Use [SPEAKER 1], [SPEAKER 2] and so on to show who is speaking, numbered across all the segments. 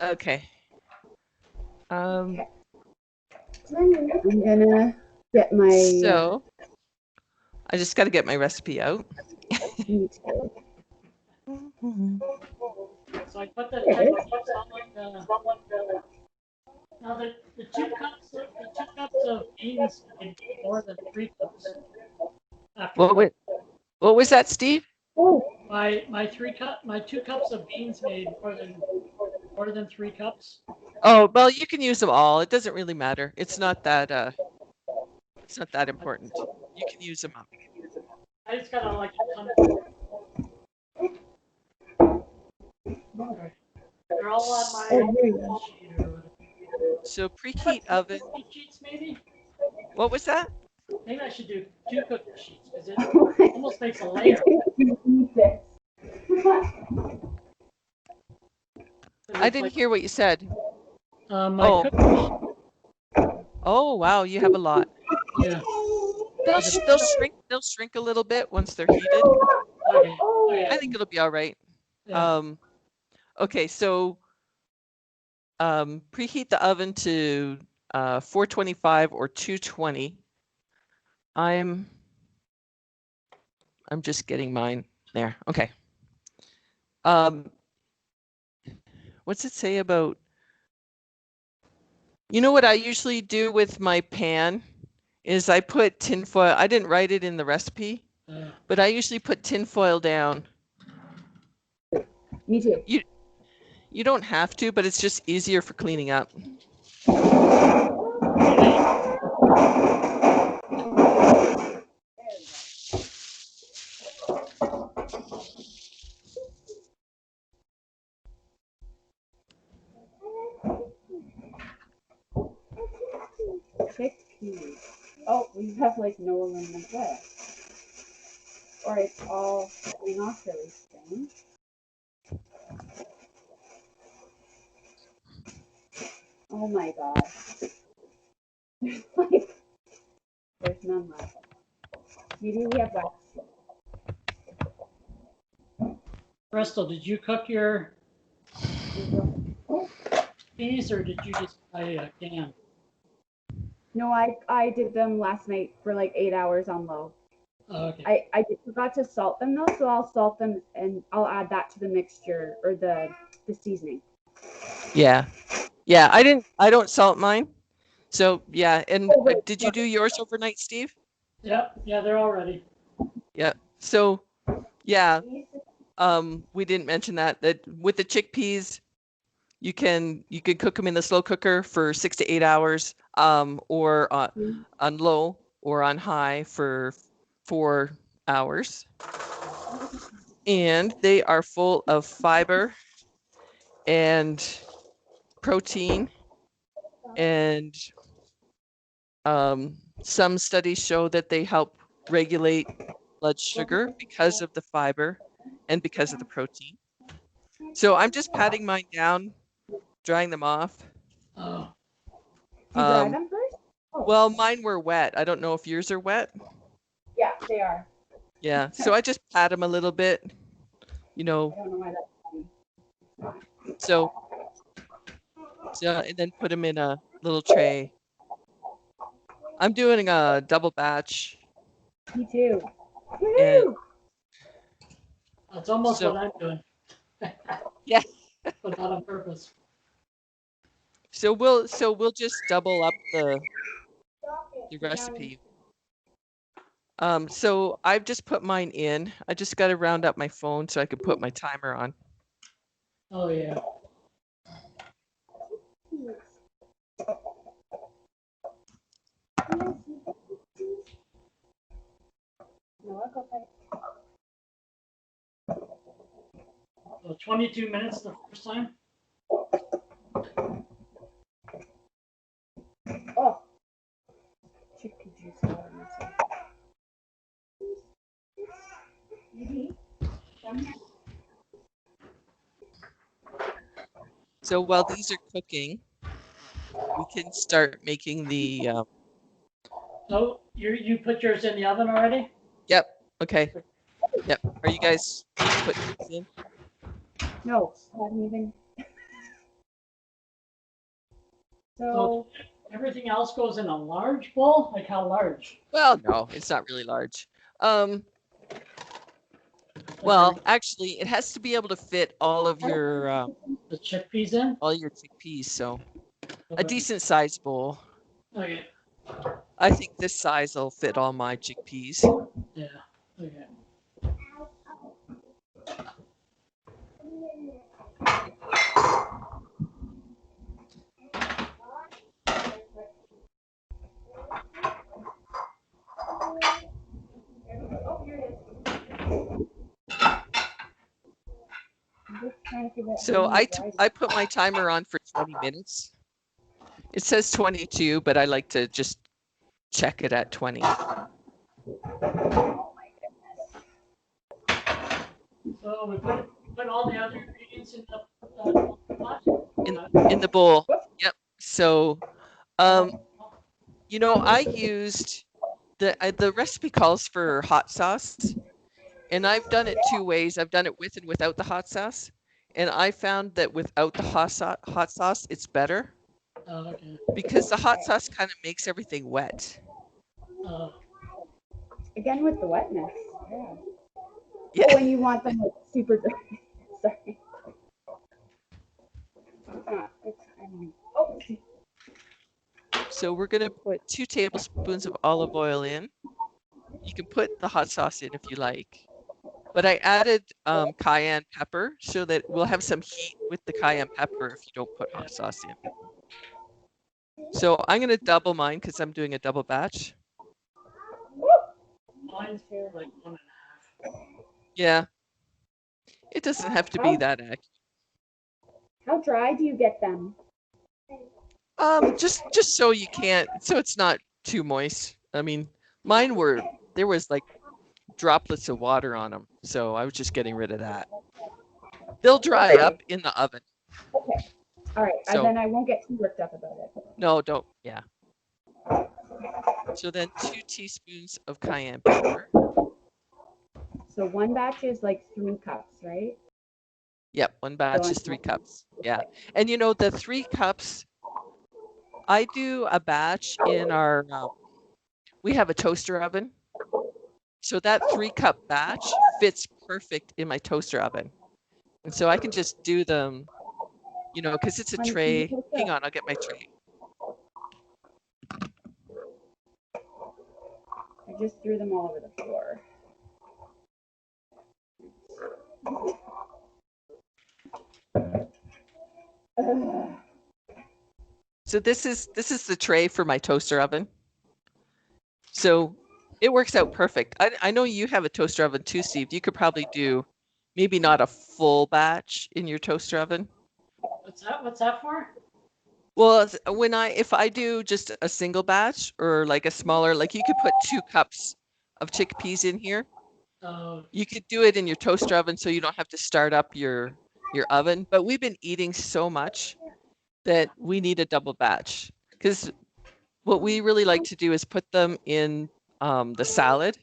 [SPEAKER 1] Okay.
[SPEAKER 2] I'm gonna get my.
[SPEAKER 1] So I just got to get my recipe out.
[SPEAKER 2] Me too.
[SPEAKER 3] So I put the chickpeas on. Now the 2 cups of beans made more than 3 cups. After
[SPEAKER 1] What was that, Steve?
[SPEAKER 2] Oh,
[SPEAKER 3] my 2 cups of beans made more than 3 cups.
[SPEAKER 1] Oh, well, you can use them all. It doesn't really matter. It's not that important. You can use them up.
[SPEAKER 3] I just gotta like a ton of. Okay. They're all on my sheet or whatever.
[SPEAKER 1] So preheat oven.
[SPEAKER 3] Sheets maybe.
[SPEAKER 1] What was that?
[SPEAKER 3] Maybe I should do 2 cookie sheets because it almost makes a layer.
[SPEAKER 1] I didn't hear what you said.
[SPEAKER 3] My
[SPEAKER 1] Oh.
[SPEAKER 3] cookie.
[SPEAKER 1] Oh, wow, you have a lot.
[SPEAKER 3] Yeah.
[SPEAKER 1] They'll shrink a little bit once they're heated.
[SPEAKER 3] Okay. Okay.
[SPEAKER 1] I think it'll be all right.
[SPEAKER 3] Yeah.
[SPEAKER 1] Okay, so preheat the oven to 425 or 220. I'm just getting mine there. Okay. What's it say about, you know what I usually do with my pan is I put tinfoil. I didn't write it in the recipe, but I usually put tinfoil down.
[SPEAKER 2] Me too.
[SPEAKER 1] You don't have to, but it's just easier for cleaning up.
[SPEAKER 2] Chickpeas. Oh, we have like no aluminum foil. Or it's all coming off really strange. Oh my god. There's none left. Maybe we have wax.
[SPEAKER 3] Bristol, did you cook your peas or did you just buy a can?
[SPEAKER 2] No, I did them last night for like 8 hours on low.
[SPEAKER 3] Oh, okay.
[SPEAKER 2] I forgot to salt them though, so I'll salt them and I'll add that to the mixture or the seasoning.
[SPEAKER 1] Yeah. Yeah, I don't salt mine. So yeah, and did you do yours overnight, Steve?
[SPEAKER 3] Yep. Yeah, they're all ready.
[SPEAKER 1] Yeah. So yeah, we didn't mention that with the chickpeas, you can cook them in the slow cooker for 6 to 8 hours, or on low or on high for 4 hours. And they are full of fiber and protein, and some studies show that they help regulate blood sugar because of the fiber and because of the protein. So I'm just patting mine down, drying them off.
[SPEAKER 3] Oh.
[SPEAKER 2] You dry them first? Oh.
[SPEAKER 1] Well, mine were wet. I don't know if yours are wet.
[SPEAKER 2] Yeah, they are.
[SPEAKER 1] Yeah, so I just pat them a little bit, you know.
[SPEAKER 2] I don't know why that's funny.
[SPEAKER 1] So and then put them in a little tray. I'm doing a double batch.
[SPEAKER 2] Me too.
[SPEAKER 1] And
[SPEAKER 3] that's almost what I'm doing.
[SPEAKER 1] Yeah.
[SPEAKER 3] But not on purpose.
[SPEAKER 1] So we'll just double up the recipe. So I've just put mine in. I just got to round up my phone so I could put my timer on.
[SPEAKER 3] Oh yeah. So 22 minutes the first time.
[SPEAKER 2] Oh.
[SPEAKER 1] So while these are cooking, we can start making the.
[SPEAKER 3] Oh, you put yours in the oven already?
[SPEAKER 1] Yep. Okay. Yep. Are you guys putting yours in?
[SPEAKER 2] No, I haven't even. So
[SPEAKER 3] everything else goes in a large bowl? Like how large?
[SPEAKER 1] Well, no, it's not really large.
[SPEAKER 3] Like
[SPEAKER 1] Well, actually, it has to be able to fit all of
[SPEAKER 3] the chickpeas in?
[SPEAKER 1] all your chickpeas. So a
[SPEAKER 3] Okay.
[SPEAKER 1] decent sized bowl.
[SPEAKER 3] Okay.
[SPEAKER 1] I think this size will fit all my chickpeas.
[SPEAKER 3] Yeah. Okay.
[SPEAKER 2] I'm just trying to figure out
[SPEAKER 1] So
[SPEAKER 2] how many
[SPEAKER 1] I put my timer on for 20 minutes. It says 22, but I like to just check it at 20.
[SPEAKER 3] So we put all the other ingredients in the pot?
[SPEAKER 1] In the bowl. Yep. So you know, I used the recipe calls for hot sauce, and I've done it two ways. I've done it with and without the hot sauce, and I found that without the hot sauce, it's better
[SPEAKER 3] Okay.
[SPEAKER 1] because the hot sauce kind of makes everything wet.
[SPEAKER 2] Again with the wetness. Yeah.
[SPEAKER 1] Yeah.
[SPEAKER 2] Oh, and you want them like super dry. Sorry. Oh.
[SPEAKER 1] So we're gonna put 2 tablespoons of olive oil in. You can put the hot sauce in if you like. But I added cayenne pepper so that we'll have some heat with the cayenne pepper if you don't put hot sauce in. So I'm going to double mine because I'm doing a double batch.
[SPEAKER 3] Mine's like 1.5.
[SPEAKER 1] Yeah. It doesn't have to be that accurate.
[SPEAKER 2] How dry do you get them?
[SPEAKER 1] Just so you can't, so it's not too moist. I mean, mine there was like droplets of water on them. So I was just getting rid of that. They'll dry up in the oven.
[SPEAKER 2] Okay. All right.
[SPEAKER 1] So,
[SPEAKER 2] then I won't get too worked up about it.
[SPEAKER 1] No, don't. Yeah. So then 2 teaspoons of cayenne pepper.
[SPEAKER 2] So one batch is like 3 cups, right?
[SPEAKER 1] Yep, one batch is 3 cups. Yeah. And you know, the 3 cups, I do a batch in our, we have a toaster oven. So that 3-cup batch fits perfect in my toaster oven. And so I can just do them, you know, because it's a tray. Hang on, I'll get my tray.
[SPEAKER 2] I just threw them all over the floor.
[SPEAKER 1] So this is the tray for my toaster oven. So it works out perfect. I know you have a toaster oven too, Steve. You could probably do maybe not a full batch in your toaster oven.
[SPEAKER 3] What's that for?
[SPEAKER 1] Well, if I do just a single batch or like a smaller, like you could put 2 cups of chickpeas in here. You could do it in your toaster oven so you don't have to start up your oven. But we've been eating so much that we need a double batch because what we really like to do is put them in the salad,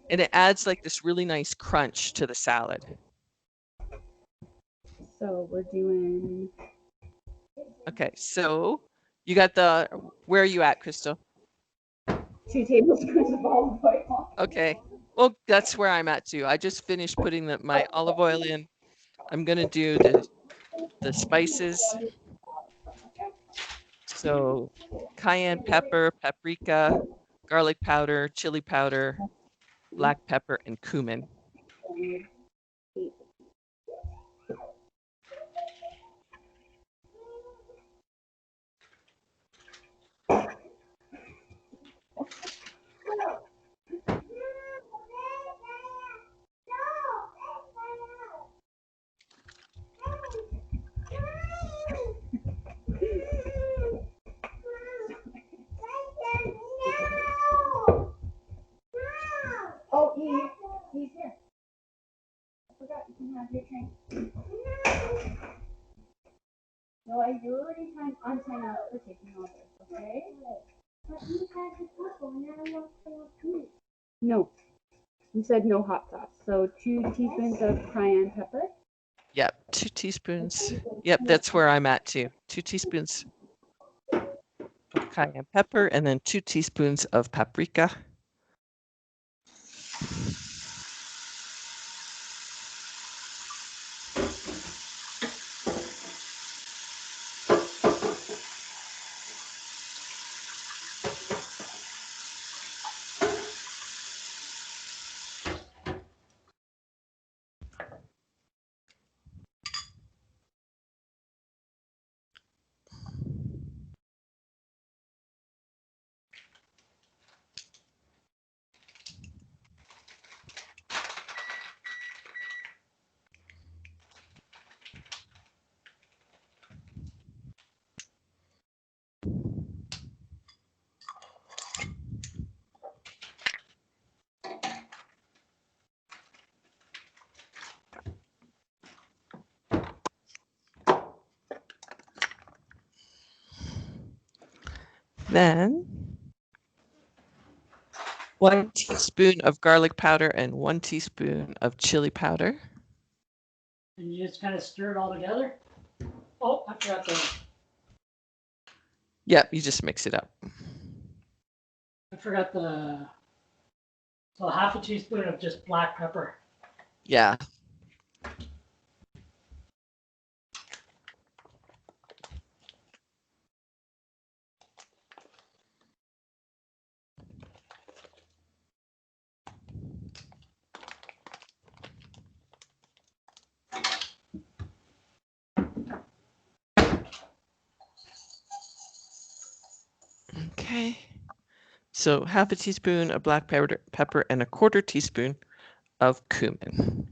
[SPEAKER 1] and it adds like this really nice crunch to the salad.
[SPEAKER 2] So we're doing.
[SPEAKER 1] Okay, so you got where are you at, Crystal?
[SPEAKER 2] 2 tablespoons of olive oil.
[SPEAKER 1] Okay, well, that's where I'm at too. I just finished putting my olive oil in. I'm gonna do the spices. So cayenne pepper, paprika, garlic powder, chili powder, black pepper, and cumin.
[SPEAKER 2] Oh, he's here. I forgot you can have your drink. No, you already on time out for taking all this, okay? But you had the purple and now I want to. No. You said no hot sauce. So 2 teaspoons of cayenne pepper.
[SPEAKER 1] Yep, 2 teaspoons. Yep, that's where I'm at too. 2 teaspoons cayenne pepper, and then 2 teaspoons of paprika. Then 1 teaspoon of garlic powder and 1 teaspoon of chili powder.
[SPEAKER 3] And you just kind of stir it all together. Oh, I forgot
[SPEAKER 1] Yep, you just mix it up.
[SPEAKER 3] so half a teaspoon of just black pepper.
[SPEAKER 1] Yeah. Okay. So half a teaspoon of black pepper and a 1/4 teaspoon of cumin.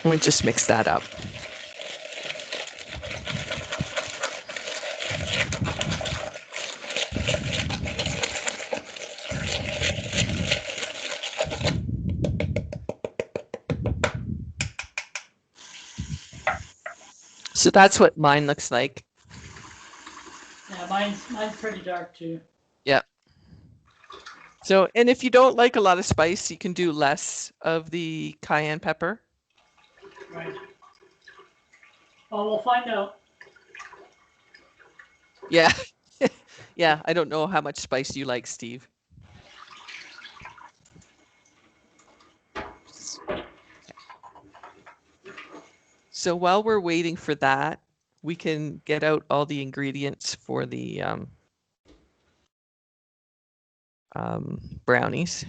[SPEAKER 1] And we just mix that up. So that's what mine looks like.
[SPEAKER 3] Yeah, mine's pretty dark too.
[SPEAKER 1] Yep. So, and if you don't like a lot of spice, you can do less of the cayenne pepper.
[SPEAKER 3] Right. Oh, we'll find out.
[SPEAKER 1] Yeah. Yeah, I don't know how much spice you like, Steve. So while we're waiting for that, we can get out all the ingredients for the brownies.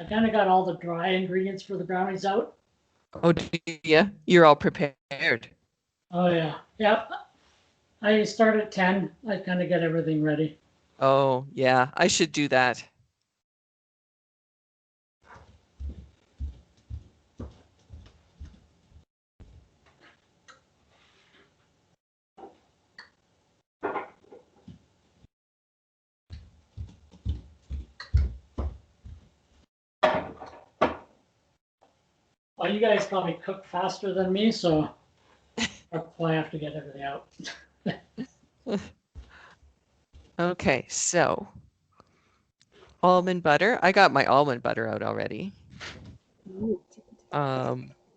[SPEAKER 3] I kind of got all the dry ingredients for the brownies out.
[SPEAKER 1] Oh, yeah, you're all prepared.
[SPEAKER 3] Oh yeah, yeah. I start at 10. I kind of get everything ready.
[SPEAKER 1] Oh, yeah, I should do that.
[SPEAKER 3] Well, you guys probably cook faster than me, so I have to get everything out.
[SPEAKER 1] Okay, so almond butter. I got my almond butter out already.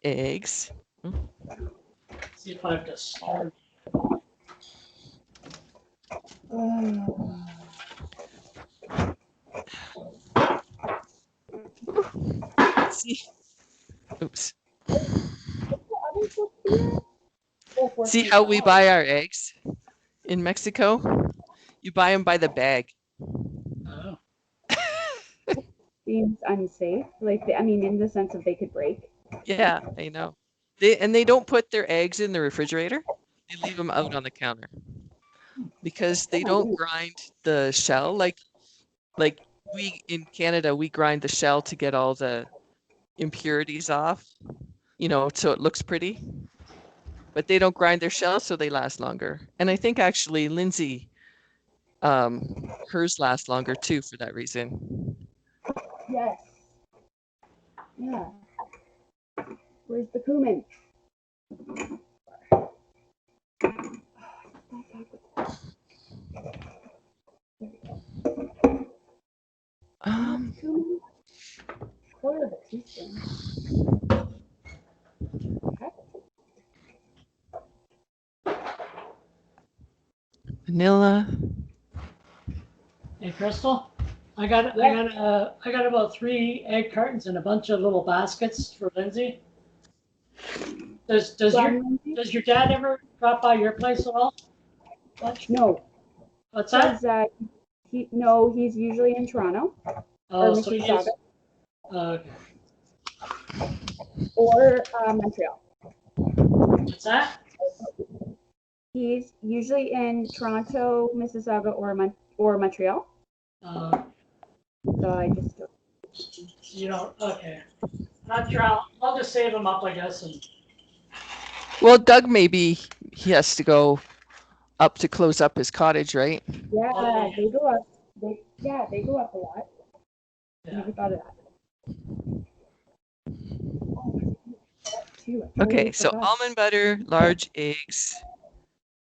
[SPEAKER 1] Eggs.
[SPEAKER 3] See if I have to start.
[SPEAKER 1] See, oops. See how we buy our eggs in Mexico? You buy them by the bag.
[SPEAKER 3] Oh.
[SPEAKER 2] seems unsafe. Like, I mean, in the sense of they could break.
[SPEAKER 1] Yeah, I know. They don't put their eggs in the refrigerator. They leave them out on the counter because they don't grind the shell like we in Canada, we grind the shell to get all the impurities off, so it looks pretty. But they don't grind their shells, so they last longer. And I think actually Lindsay, hers last longer too for that reason.
[SPEAKER 2] Yes. Yeah. Where's the cumin? Cumin? Quarter of a teaspoon. Okay.
[SPEAKER 1] Vanilla.
[SPEAKER 3] Hey, Crystal, I got about 3 egg cartons and a bunch of little baskets for Lindsay. Does your dad ever drop by your place at all? Much?
[SPEAKER 2] No.
[SPEAKER 3] What's that?
[SPEAKER 2] He's usually in Toronto
[SPEAKER 3] Oh,
[SPEAKER 2] or
[SPEAKER 3] so he
[SPEAKER 2] Mississauga
[SPEAKER 3] is. Okay.
[SPEAKER 2] or Montreal.
[SPEAKER 3] What's that?
[SPEAKER 2] He's usually in Toronto, Mississauga, or Montreal. So I just don't.
[SPEAKER 3] You know, okay. Not sure. I'll just save them up, I guess. And
[SPEAKER 1] Well, Doug, maybe he has to go up to close up his cottage, right?
[SPEAKER 2] Yeah,
[SPEAKER 3] Oh,
[SPEAKER 2] they go up. They go up a lot.
[SPEAKER 3] yeah.
[SPEAKER 2] Never thought of that.
[SPEAKER 1] Okay, so almond butter, large eggs,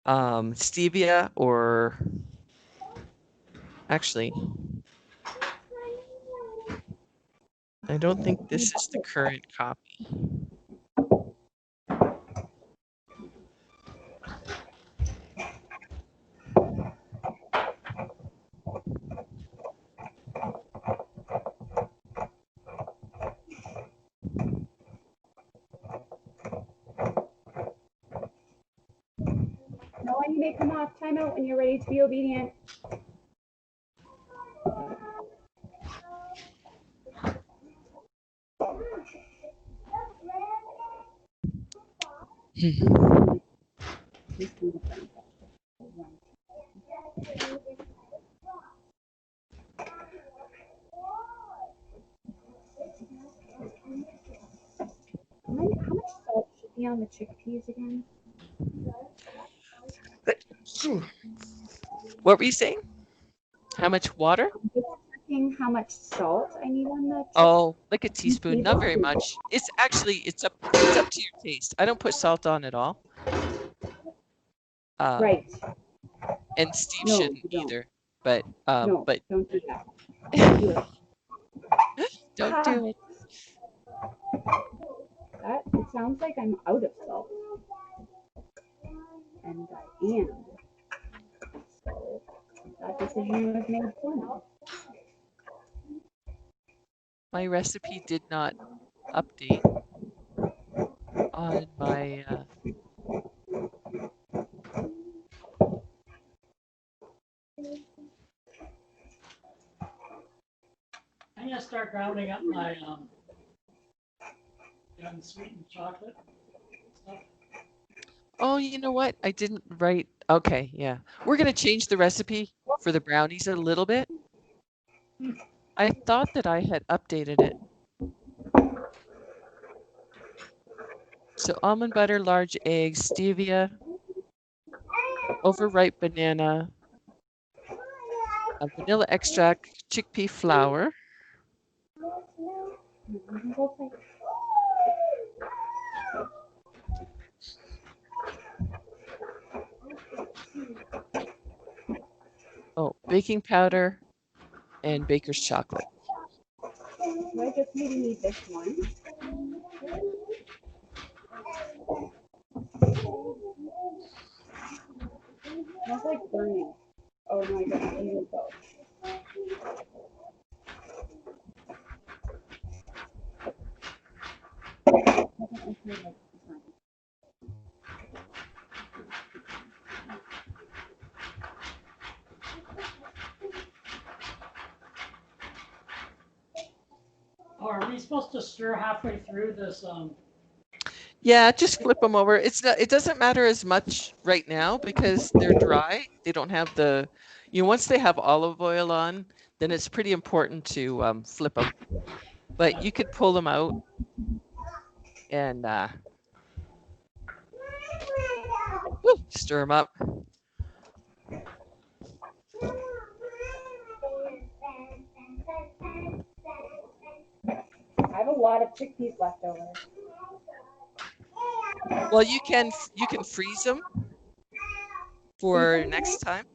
[SPEAKER 1] stevia, or actually, I don't think this is the current copy.
[SPEAKER 2] No, you may come off timeout when you're ready to be obedient. How much salt should be on the chickpeas again?
[SPEAKER 1] What were you saying? How much water?
[SPEAKER 2] I'm just checking how much salt I need on the
[SPEAKER 1] Oh, like a teaspoon, not very much. It's up to your taste. I don't put salt on at all.
[SPEAKER 2] Right.
[SPEAKER 1] And Steve
[SPEAKER 2] No,
[SPEAKER 1] shouldn't
[SPEAKER 2] you don't.
[SPEAKER 1] either. But
[SPEAKER 2] No,
[SPEAKER 1] but
[SPEAKER 2] don't do that. Don't do it.
[SPEAKER 1] don't do it.
[SPEAKER 2] It sounds like I'm out of salt. And I am. So that decision was made for me.
[SPEAKER 1] My recipe did not update on my
[SPEAKER 3] I'm gonna start grounding up my unsweetened chocolate stuff.
[SPEAKER 1] Oh, you know what? I didn't write. Okay, yeah. We're going to change the recipe for the brownies a little bit. I thought that I had updated it. So almond butter, large eggs, stevia, overripe banana, a vanilla extract, chickpea flour. Oh, baking powder and baker's chocolate.
[SPEAKER 2] Do I just maybe need this one? Smells like burning. Oh my god, I need both.
[SPEAKER 3] Are we supposed to stir halfway through this?
[SPEAKER 1] Yeah, just flip them over. It doesn't matter as much right now because they're dry. They don't have the, once they have olive oil on, then it's pretty important to flip them. But you could pull them out and stir them up.
[SPEAKER 2] I have a lot of chickpeas left over.
[SPEAKER 1] Well, you can freeze them for next time,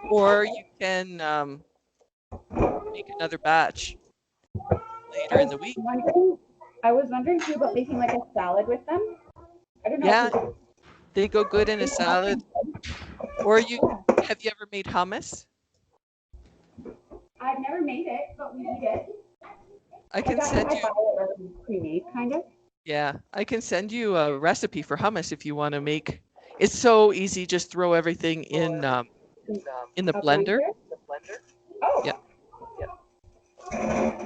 [SPEAKER 1] or you can make another batch later in the week.
[SPEAKER 2] I was wondering too about making like a salad with them. I don't know.
[SPEAKER 1] Yeah, they go good in a salad. Or have you ever made hummus?
[SPEAKER 2] I've never made it, but we eat it.
[SPEAKER 1] I can send you.
[SPEAKER 2] I buy it already pre-made, kind of.
[SPEAKER 1] Yeah, I can send you a recipe for hummus if you want to make. It's so easy. Just throw everything in the blender.
[SPEAKER 2] Oh.
[SPEAKER 1] Yeah.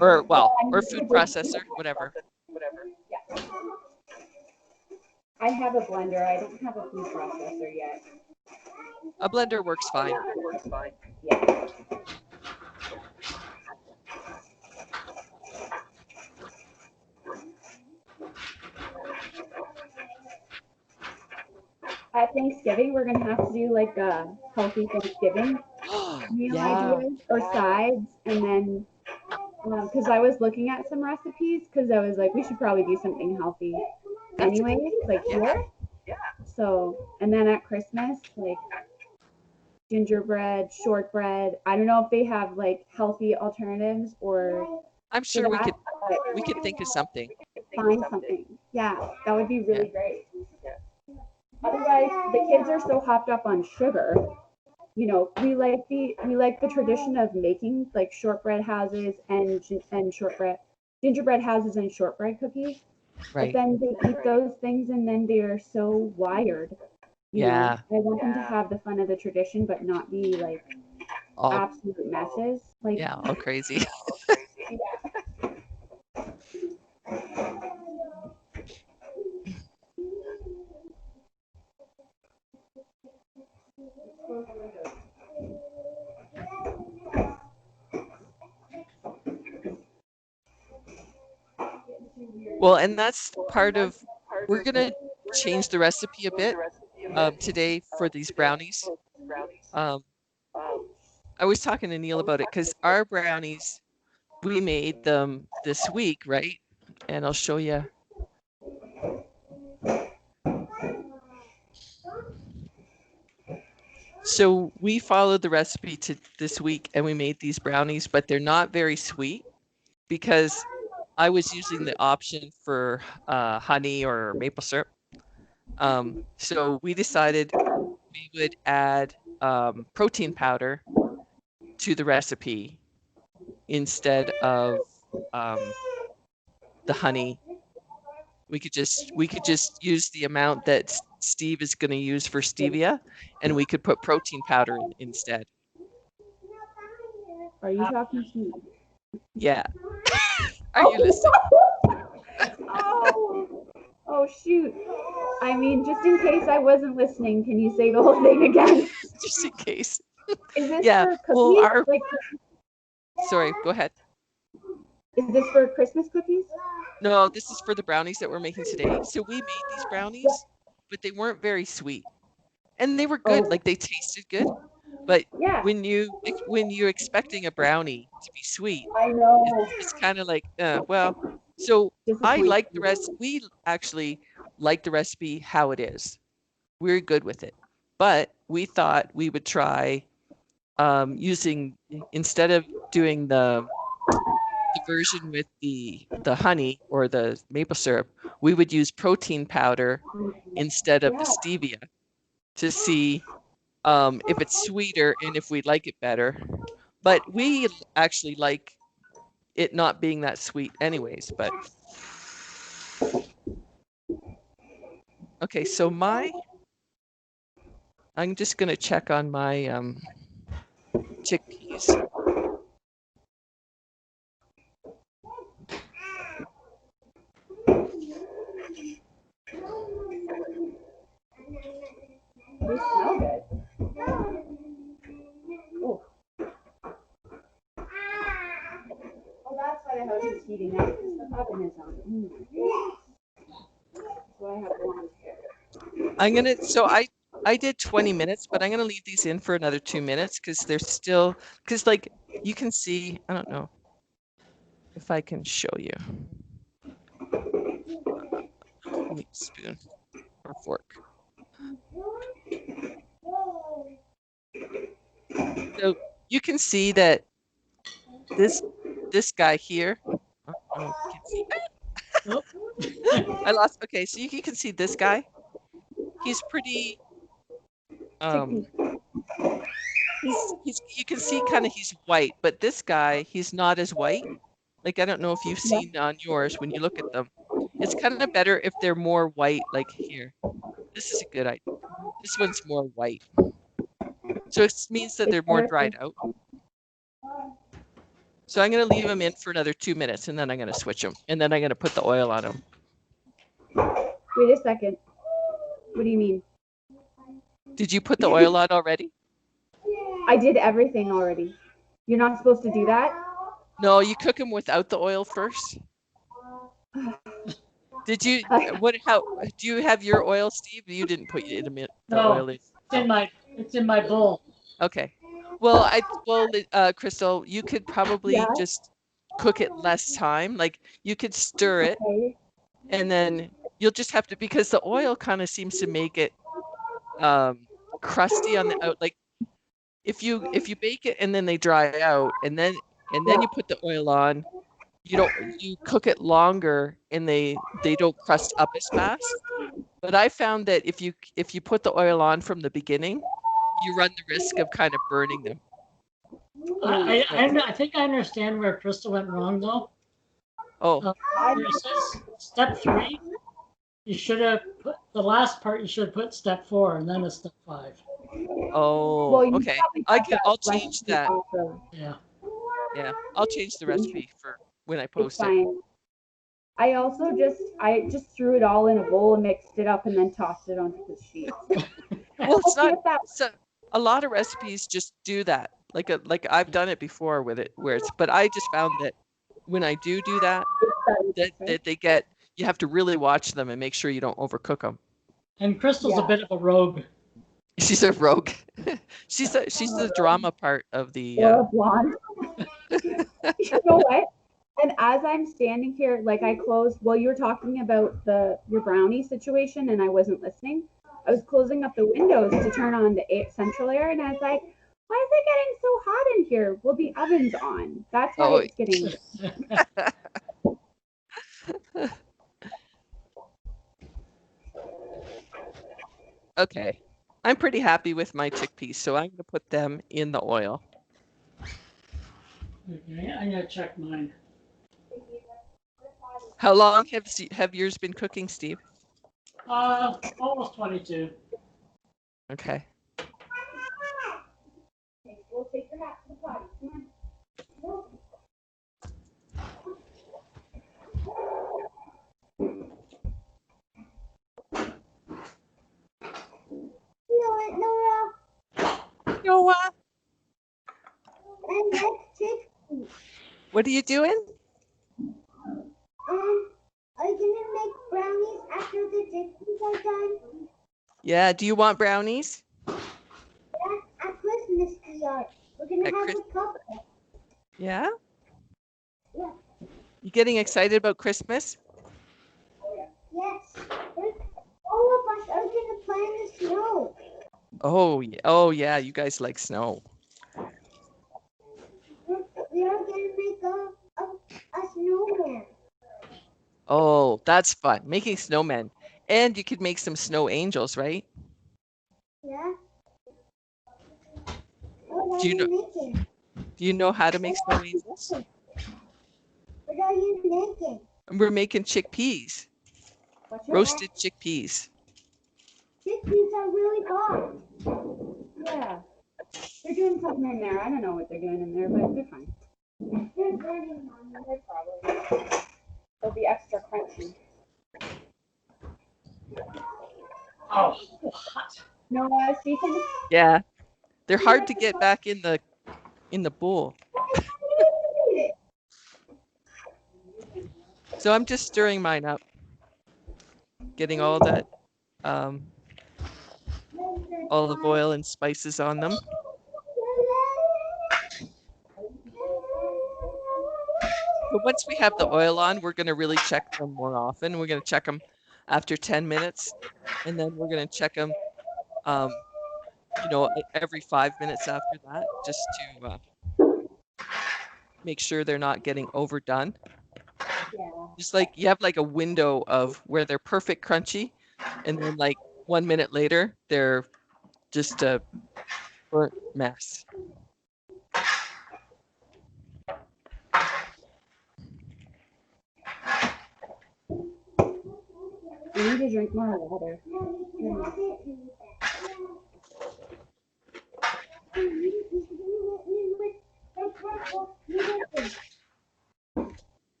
[SPEAKER 1] Or food processor, whatever.
[SPEAKER 2] Yeah. I have a blender. I don't have a food processor yet.
[SPEAKER 1] A blender works fine.
[SPEAKER 2] Yeah. At Thanksgiving, we're gonna have to do like a healthy Thanksgiving meal ideas or sides, and then because I was looking at some recipes, because I was like, we should probably do something healthy, anyways, like here. So, and then at Christmas, like gingerbread, shortbread. I don't know if they have like healthy alternatives or.
[SPEAKER 1] I'm sure we could think of something.
[SPEAKER 2] Find something. Yeah, that would be really great. Otherwise, the kids are so hopped up on sugar. You know, we like the tradition of making like shortbread houses and gingerbread houses and shortbread cookies.
[SPEAKER 1] Right.
[SPEAKER 2] But then they eat those things and then they're so wired. You know, I want them to have the fun of the tradition, but not be like absolute messes. Like
[SPEAKER 1] all crazy. Well, and that's part of, we're going to change the recipe a bit today for these brownies. I was talking to Neil about it because our brownies, we made them this week, right? And I'll show you. So we followed the recipe to this week and we made these brownies, but they're not very sweet because I was using the option for honey or maple syrup. So we decided we would add protein powder to the recipe instead of the honey. We could just use the amount that Steve is going to use for stevia, and we could put protein powder in instead.
[SPEAKER 2] Are you talking to me?
[SPEAKER 1] Yeah. Are you listening?
[SPEAKER 2] Oh shoot. I mean, just in case I wasn't listening, can you say the whole thing again?
[SPEAKER 1] Just in case.
[SPEAKER 2] Is this for cookies?
[SPEAKER 1] Well, sorry, go ahead.
[SPEAKER 2] Is this for Christmas cookies?
[SPEAKER 1] No, this is for the brownies that we're making today. So we made these brownies, but they weren't very sweet. And they were good, like they tasted good. But when you're expecting a brownie to be sweet,
[SPEAKER 2] I know.
[SPEAKER 1] It's kind of like, well, so I like the rest. We actually like the recipe how it is. We're good with it. But we thought we would try using, instead of doing the version with the honey or the maple syrup, we would use protein powder instead of the stevia to see if it's sweeter and if we like it better. But we actually like it not being that sweet anyways. But okay, so I'm just going to check on my chickpeas.
[SPEAKER 2] the house is heating up because the oven is on. So I have blonde hair.
[SPEAKER 1] So I did 20 minutes, but I'm gonna leave these in for another 2 minutes because they're still, because like you can see, I don't know if I can show you. Give me a spoon or fork. So you can see that this guy here. Oh, you can see.
[SPEAKER 3] Nope.
[SPEAKER 1] I lost. Okay, so you can see this guy. He's pretty. He's you can see kind of he's white, but this guy he's not as white. Like I don't know if you've seen on yours when you look at them. It's kind of better if they're more white. Like here, this is a good idea. This one's more white, so it means that they're more dried out. So I'm going to leave them in for another 2 minutes, and then I'm going to switch them, and then I'm going to put the oil on them.
[SPEAKER 2] Wait a second. What do you mean?
[SPEAKER 1] Did you put the oil on already?
[SPEAKER 2] I did everything already. You're not supposed to do that?
[SPEAKER 1] No, you cook them without the oil first. Did you? How do you have your oil, Steve? You didn't put the oil in.
[SPEAKER 3] It's in my bowl.
[SPEAKER 1] Okay. Well, Crystal, you could probably just cook it less time. Like you could stir it, and then you'll just have to, because the oil kind of seems to make it crusty on the out. Like if you bake it and then they dry out, and then you put the oil on, you cook it longer and they don't crust up as fast. But I found that if you put the oil on from the beginning, you run the risk of kind of burning them.
[SPEAKER 3] I think I understand where Crystal went wrong though.
[SPEAKER 1] Oh.
[SPEAKER 3] Where it says step 3, you should have put the last part. You should have put step 4 and then a step 5.
[SPEAKER 1] Oh, well, okay. I'll change that.
[SPEAKER 2] Also.
[SPEAKER 3] Yeah.
[SPEAKER 1] Yeah, I'll change the recipe for when I post it.
[SPEAKER 2] I also just threw it all in a bowl and mixed it up and then tossed it onto the sheet.
[SPEAKER 1] Well, it's not. So a lot of recipes just do that. Like I've done it before with it, but I just found that when I do that they get, you have to really watch them and make sure you don't overcook them. And
[SPEAKER 3] Crystal's a bit of a rogue.
[SPEAKER 1] She's a rogue. she's the drama part of the.
[SPEAKER 2] Blonde. You know what? And as I'm standing here, like I closed while you were talking about your brownie situation, and I wasn't listening. I was closing up the windows to turn on the central air, and I was like, "Why is it getting so hot in here?" Well, the oven's on. That's why it's getting.
[SPEAKER 1] Okay, I'm pretty happy with my chickpeas, so I'm going to put them in the oil.
[SPEAKER 3] Okay, I'm going to check mine.
[SPEAKER 1] How long have yours been cooking, Steve?
[SPEAKER 3] Almost 22.
[SPEAKER 1] Okay.
[SPEAKER 2] We'll take your hat to the potty. Come on.
[SPEAKER 1] Noah.
[SPEAKER 2] I like chickpeas.
[SPEAKER 1] What are you doing?
[SPEAKER 2] Are you gonna make brownies after the chickpeas are done?
[SPEAKER 1] Yeah. Do you want brownies?
[SPEAKER 2] Yeah, at Christmas we are. We're gonna have a couple.
[SPEAKER 1] Yeah.
[SPEAKER 2] Yeah.
[SPEAKER 1] You getting excited about Christmas?
[SPEAKER 2] Yes. All of us are gonna play in the snow.
[SPEAKER 1] Oh yeah. You guys like snow.
[SPEAKER 2] We are gonna make a snowman.
[SPEAKER 1] Oh, that's fun. Making snowmen. And you could make some snow angels, right?
[SPEAKER 2] Yeah.
[SPEAKER 1] Do you know how to make snow angels?
[SPEAKER 2] What are you making?
[SPEAKER 1] We're making chickpeas. Roasted chickpeas.
[SPEAKER 2] Chickpeas are really hot. Yeah. They're doing something in there. I don't know what they're doing in there, but they're fine. They're burning on them. They're probably. They'll be extra crunchy.
[SPEAKER 3] Oh, hot.
[SPEAKER 2] No, Stephen?
[SPEAKER 1] Yeah. They're hard to get back in the bowl. So I'm just stirring mine up, getting all that olive oil and spices on them. But once we have the oil on, we're going to really check them more often. We're going to check them after 10 minutes, and then we're going to check them, every 5 minutes after that, just to make sure they're not getting overdone.
[SPEAKER 2] Yeah.
[SPEAKER 1] Just like you have like a window of where they're perfect crunchy, and then like 1 minute later, they're just a burnt mess.
[SPEAKER 2] I need to drink more water.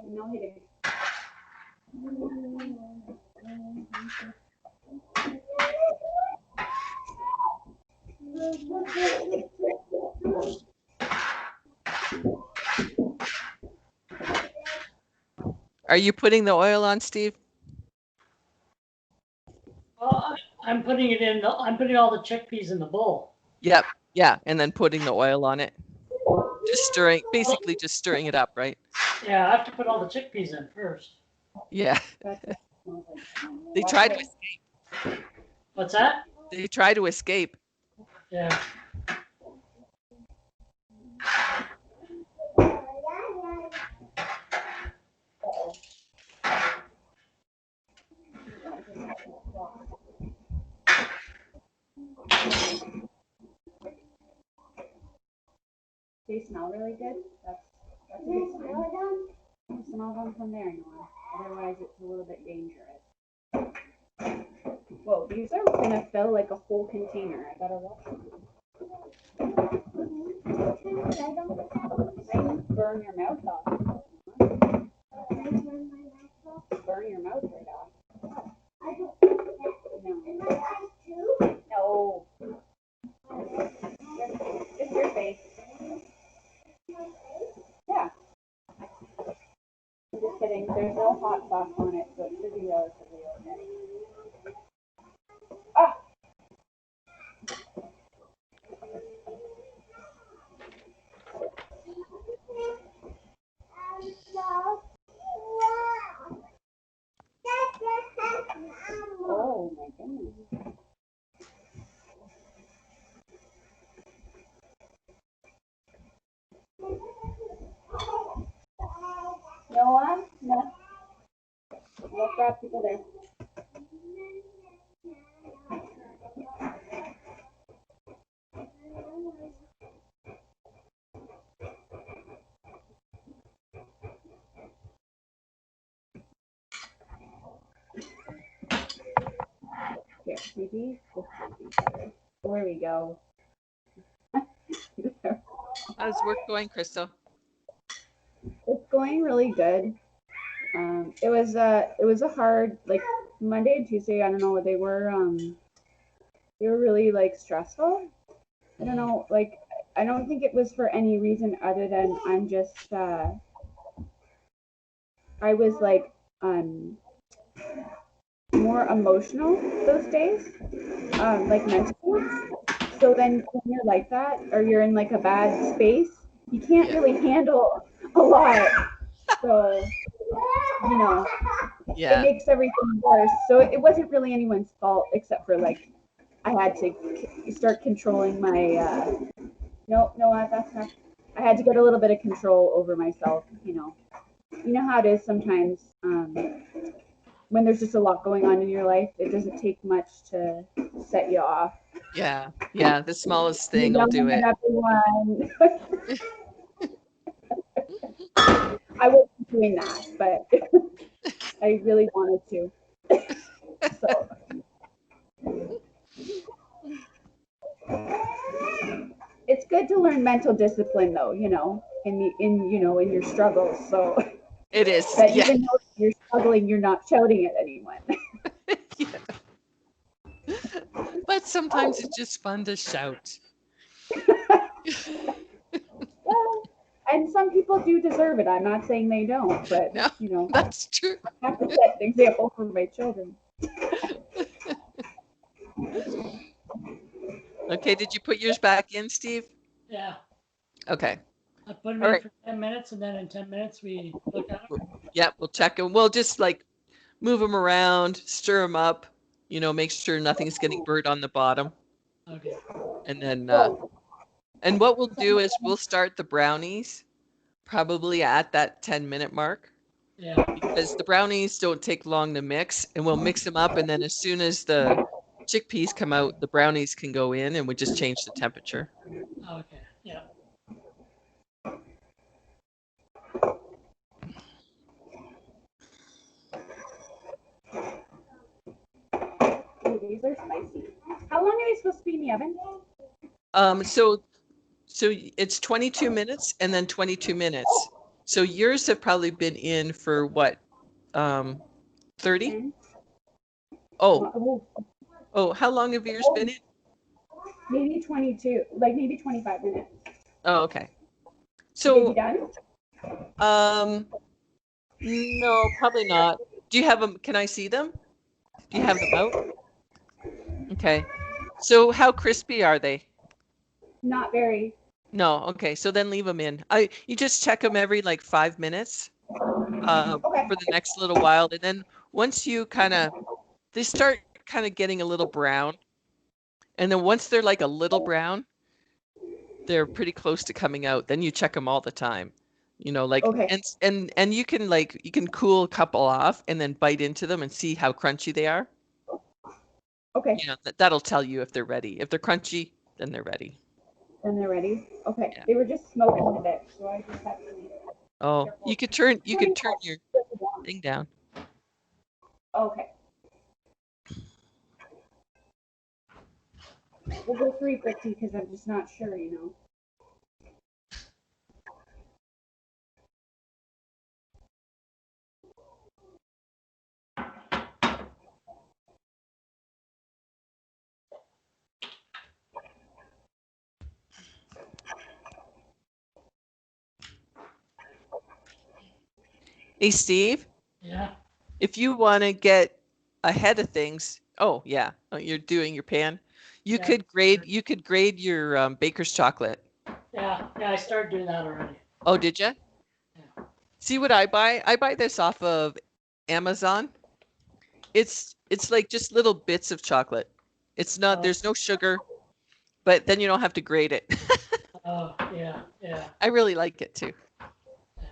[SPEAKER 2] No, he didn't.
[SPEAKER 1] Are you putting the oil on, Steve?
[SPEAKER 3] Well, I'm putting it in. I'm putting all the chickpeas in the bowl.
[SPEAKER 1] Yep. Yeah, and then putting the oil on it. Just stirring, basically just stirring it up, right?
[SPEAKER 3] Yeah, I have to put all the chickpeas in first.
[SPEAKER 1] Yeah. They try to escape.
[SPEAKER 3] What's that?
[SPEAKER 1] They try to escape.
[SPEAKER 3] Yeah.
[SPEAKER 2] They smell really good. That's a good sign. Don't smell them from there anymore. Otherwise, it's a little bit dangerous. Whoa, these are gonna fill like a whole container. I gotta wash them. Might burn your mouth off. Burn your mouth right off. No. No. Just your face. Yeah. I'm just kidding. There's no hot sauce on it, so it should be relatively okay. Ah! Oh my goodness. Noah? No. No crap people there. Here, maybe this might be better. There we go.
[SPEAKER 1] How's work going, Crystal?
[SPEAKER 2] It's going really good. It was a hard like Monday and Tuesday. I don't know. They were really like stressful. I don't know. Like I don't think it was for any reason other than I'm just I was like more emotional those days, like mentally. So then when you're like that or you're in like a bad space, you can't really handle a lot. So it makes everything worse. So it wasn't really anyone's fault except for like I had to start controlling my no, that's not. I had to get a little bit of control over myself. You know how it is sometimes when there's just a lot going on in your life. It doesn't take much to set you off.
[SPEAKER 1] Yeah, the smallest thing will do it.
[SPEAKER 2] Everyone. I wasn't doing that, but I really wanted to. So. It's good to learn mental discipline, though. In your struggles. So
[SPEAKER 1] it is
[SPEAKER 2] that even though you're struggling, you're not shouting at anyone.
[SPEAKER 1] Yeah. But sometimes it's just fun to shout.
[SPEAKER 2] Well, And some people do deserve it. I'm not saying they don't, but
[SPEAKER 1] No,
[SPEAKER 2] you know,
[SPEAKER 1] that's true.
[SPEAKER 2] I have to set an example for my children.
[SPEAKER 1] Okay, did you put yours back in, Steve?
[SPEAKER 3] Yeah.
[SPEAKER 1] Okay.
[SPEAKER 3] I put them
[SPEAKER 1] All
[SPEAKER 3] in
[SPEAKER 1] right.
[SPEAKER 3] for 10 minutes, and then in 10 minutes we look at them.
[SPEAKER 1] Yeah, we'll check them. We'll just like move them around, stir them up, make sure nothing's getting burnt on the bottom.
[SPEAKER 3] Okay.
[SPEAKER 1] And then,
[SPEAKER 2] Well,
[SPEAKER 1] and what we'll do is we'll start the brownies probably at that 10-minute mark
[SPEAKER 3] Yeah.
[SPEAKER 1] because the brownies don't take long to mix, and we'll mix them up. And then as soon as the chickpeas come out, the brownies can go in, and we just change the temperature.
[SPEAKER 3] Okay. Yeah.
[SPEAKER 2] ooh, these are spicy. How long are they supposed to be in the oven?
[SPEAKER 1] So it's 22 minutes and then 22 minutes. So yours have probably been in for what? 30?
[SPEAKER 2] 10?
[SPEAKER 1] Oh, how long have yours been in?
[SPEAKER 2] Maybe 22, like maybe 25 minutes.
[SPEAKER 1] Oh, okay.
[SPEAKER 2] Should they be
[SPEAKER 1] So,
[SPEAKER 2] done?
[SPEAKER 1] no, probably not. Do you have them? Can I see them? Do you have them out? Okay. So how crispy are they?
[SPEAKER 2] Not very.
[SPEAKER 1] No, okay. So then leave them in. You just check them every like 5 minutes
[SPEAKER 2] Okay.
[SPEAKER 1] for the next little while. And then once you they start kind of getting a little brown. And then once they're like a little brown, they're pretty close to coming out. Then you check them all the time. Like
[SPEAKER 2] Okay.
[SPEAKER 1] and you can cool a couple off and then bite into them and see how crunchy they are.
[SPEAKER 2] Okay.
[SPEAKER 1] That'll tell you if they're ready. If they're crunchy, then they're ready.
[SPEAKER 2] Then they're ready. Okay.
[SPEAKER 1] Yeah.
[SPEAKER 2] They were just smoking a bit, so I just have to be
[SPEAKER 1] Oh,
[SPEAKER 2] careful.
[SPEAKER 1] you could turn your thing down.
[SPEAKER 2] Okay. We'll go 350 because I'm just not sure, you know.
[SPEAKER 1] Hey, Steve,
[SPEAKER 3] Yeah.
[SPEAKER 1] if you want to get ahead of things, oh yeah, you're doing your pan. You
[SPEAKER 3] Yeah.
[SPEAKER 1] could grade your baker's chocolate.
[SPEAKER 3] Yeah. Yeah. I started doing that already.
[SPEAKER 1] Oh, did you?
[SPEAKER 3] Yeah.
[SPEAKER 1] See what I buy? I buy this off of Amazon. It's like just little bits of chocolate. It's not,
[SPEAKER 3] Oh.
[SPEAKER 1] there's no sugar, but then you don't have to grate it.
[SPEAKER 3] Oh. Yeah. Yeah.
[SPEAKER 1] I really like it too.
[SPEAKER 3] Yeah.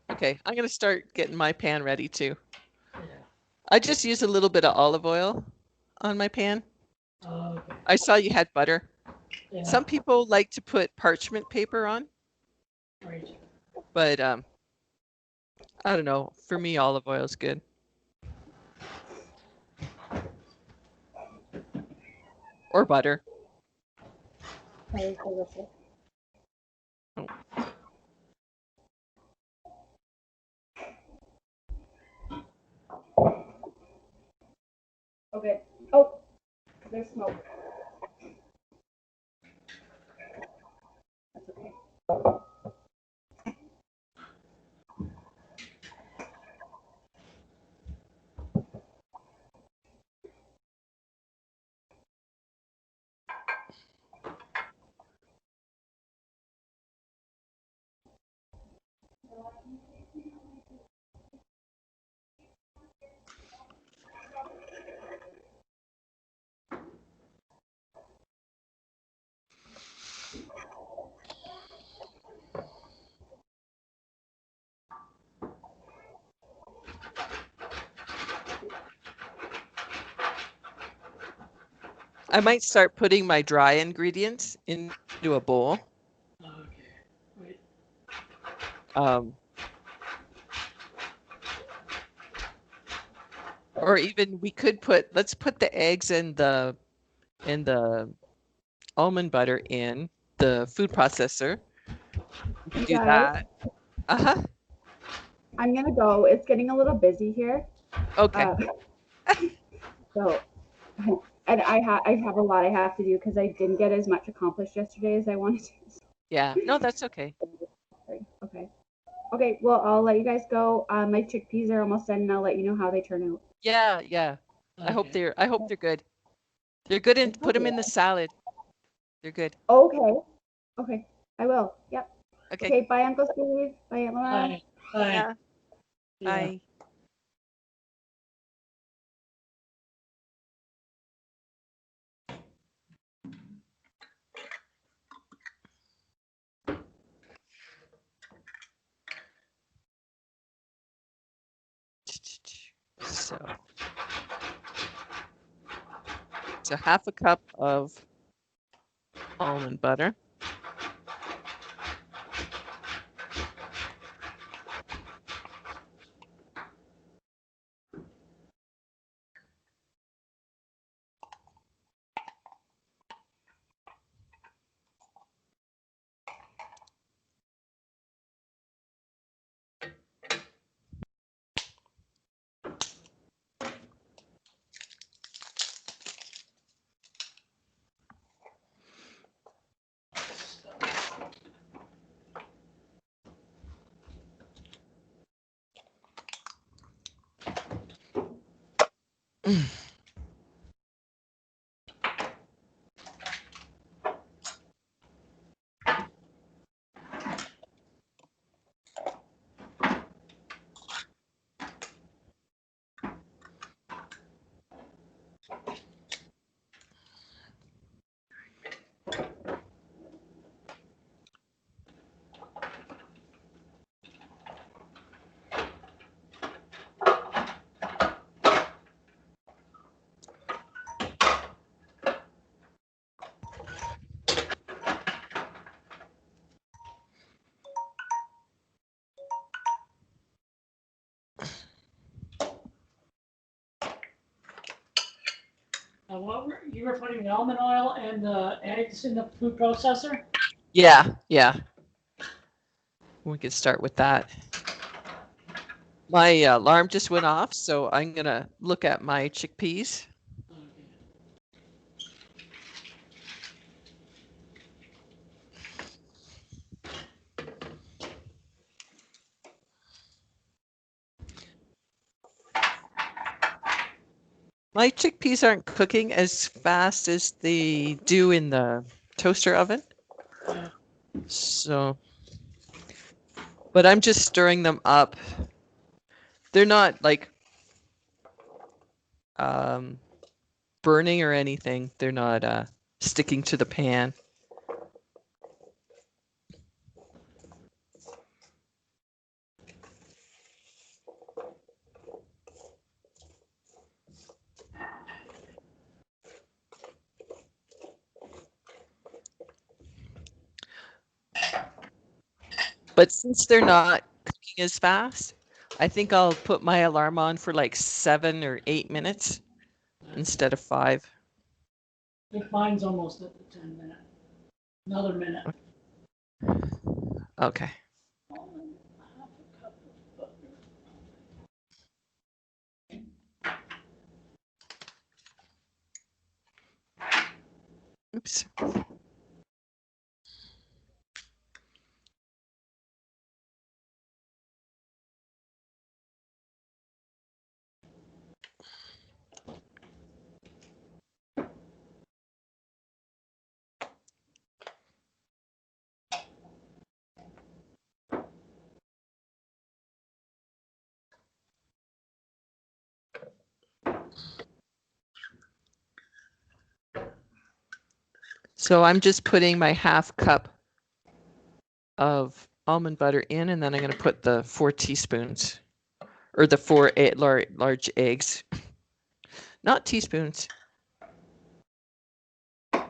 [SPEAKER 1] Okay, I'm gonna start getting my pan ready too.
[SPEAKER 3] Yeah.
[SPEAKER 1] I just use a little bit of olive oil on my pan.
[SPEAKER 3] Oh, okay.
[SPEAKER 1] I saw you had butter.
[SPEAKER 3] Yeah.
[SPEAKER 1] Some people like to put parchment paper on,
[SPEAKER 3] Right.
[SPEAKER 1] but I don't know. For me, olive oil is good. Or butter.
[SPEAKER 2] That is delicious.
[SPEAKER 1] Oh.
[SPEAKER 2] Okay. Oh, there's smoke. That's okay.
[SPEAKER 1] I might start putting my dry ingredients into a bowl.
[SPEAKER 3] Okay. Wait.
[SPEAKER 1] Or even let's put the eggs and the almond butter in the food processor. do that. Uh-huh.
[SPEAKER 2] I'm gonna go. It's getting a little busy here.
[SPEAKER 1] Okay.
[SPEAKER 2] So, and I have a lot I have to do because I didn't get as much accomplished yesterday as I wanted to.
[SPEAKER 1] Yeah. No, that's okay.
[SPEAKER 2] Okay. Okay. Well, I'll let you guys go. My chickpeas are almost done, and I'll let you know how they turn out.
[SPEAKER 1] Yeah, yeah. I hope they're good. They're good, and put them in the salad. They're good.
[SPEAKER 2] Okay. Okay. I will. Yep.
[SPEAKER 1] Okay.
[SPEAKER 2] Okay. Bye, Uncle Steve. Bye, Aunt Laura.
[SPEAKER 3] Bye. Bye.
[SPEAKER 1] Yeah.
[SPEAKER 3] Yeah.
[SPEAKER 1] Bye. So half a cup of almond butter.
[SPEAKER 3] You were putting the almond oil and the eggs in the food processor?
[SPEAKER 1] Yeah, yeah. We could start with that. My alarm just went off, so I'm gonna look at my chickpeas. My chickpeas aren't cooking as fast as they do in the toaster oven. So, but I'm just stirring them up. They're not like burning or anything. They're not sticking to the pan. But since they're not cooking as fast, I think I'll put my alarm on for like 7 or 8 minutes instead of 5.
[SPEAKER 3] I think mine's almost at the 10-minute. Another minute.
[SPEAKER 1] Okay. Oops. So I'm just putting my half cup of almond butter in, and then I'm going to put the 4 teaspoons or the 4 large eggs, not teaspoons. And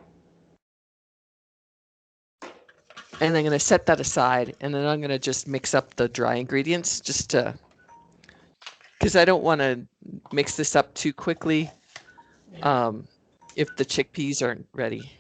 [SPEAKER 1] I'm going to set that aside, and then I'm going to just mix up the dry ingredients just to, because I don't want to mix this up too quickly if the chickpeas aren't ready.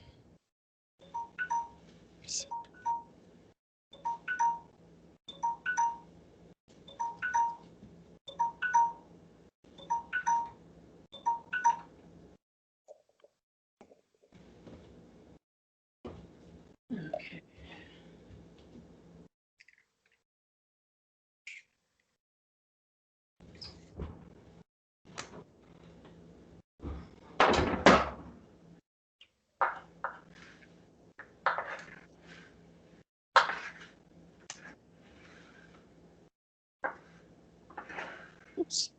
[SPEAKER 1] Oops.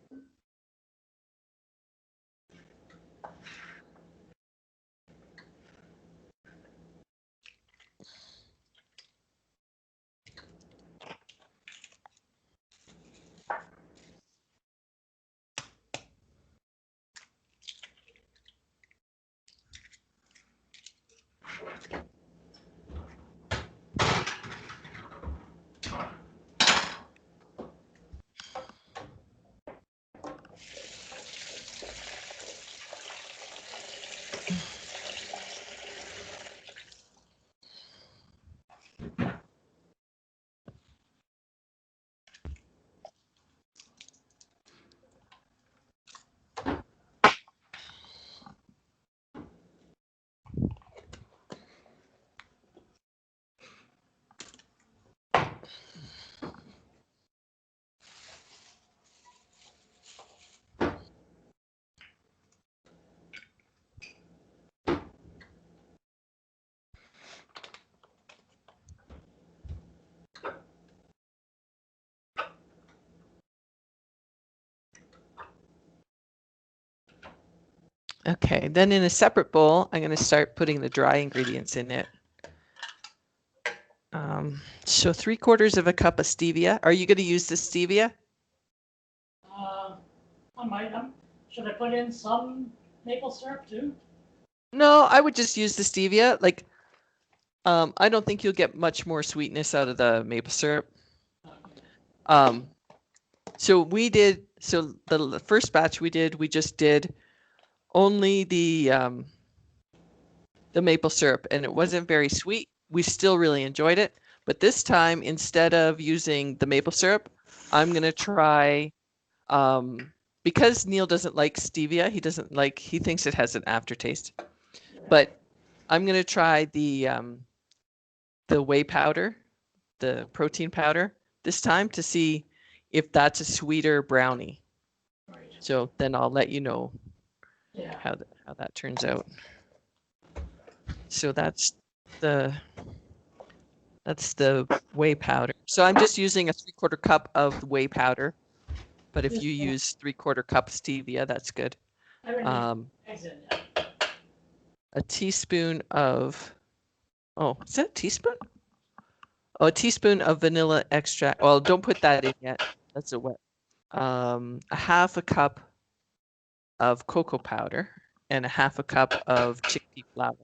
[SPEAKER 1] Okay, then in a separate bowl, I'm going to start putting the dry ingredients in it. So 3/4 of a cup of stevia. Are you going to use the stevia?
[SPEAKER 3] I might. Should I put in some maple syrup too?
[SPEAKER 1] No, I would just use the stevia. Like, I don't think you'll get much more sweetness out of the maple syrup.
[SPEAKER 3] Okay.
[SPEAKER 1] So the first batch we just did only the maple syrup, and it wasn't very sweet. We still really enjoyed it. But this time, instead of using the maple syrup, I'm going to try, because Neil doesn't like stevia, he thinks it has an aftertaste. But I'm going to try the whey powder, the protein powder this time to see if that's a sweeter brownie.
[SPEAKER 3] Right.
[SPEAKER 1] So then I'll let you know
[SPEAKER 3] Yeah.
[SPEAKER 1] how that turns out. So that's the whey powder. So I'm just using a 3/4 cup of whey powder, but if you use 3/4 cup stevia, that's good.
[SPEAKER 3] Eggs in there.
[SPEAKER 1] A teaspoon of, is that a teaspoon? Oh, a teaspoon of vanilla extract. Well, don't put that in yet. That's a wet. A 1/2 cup of cocoa powder and a 1/2 cup of chickpea flour.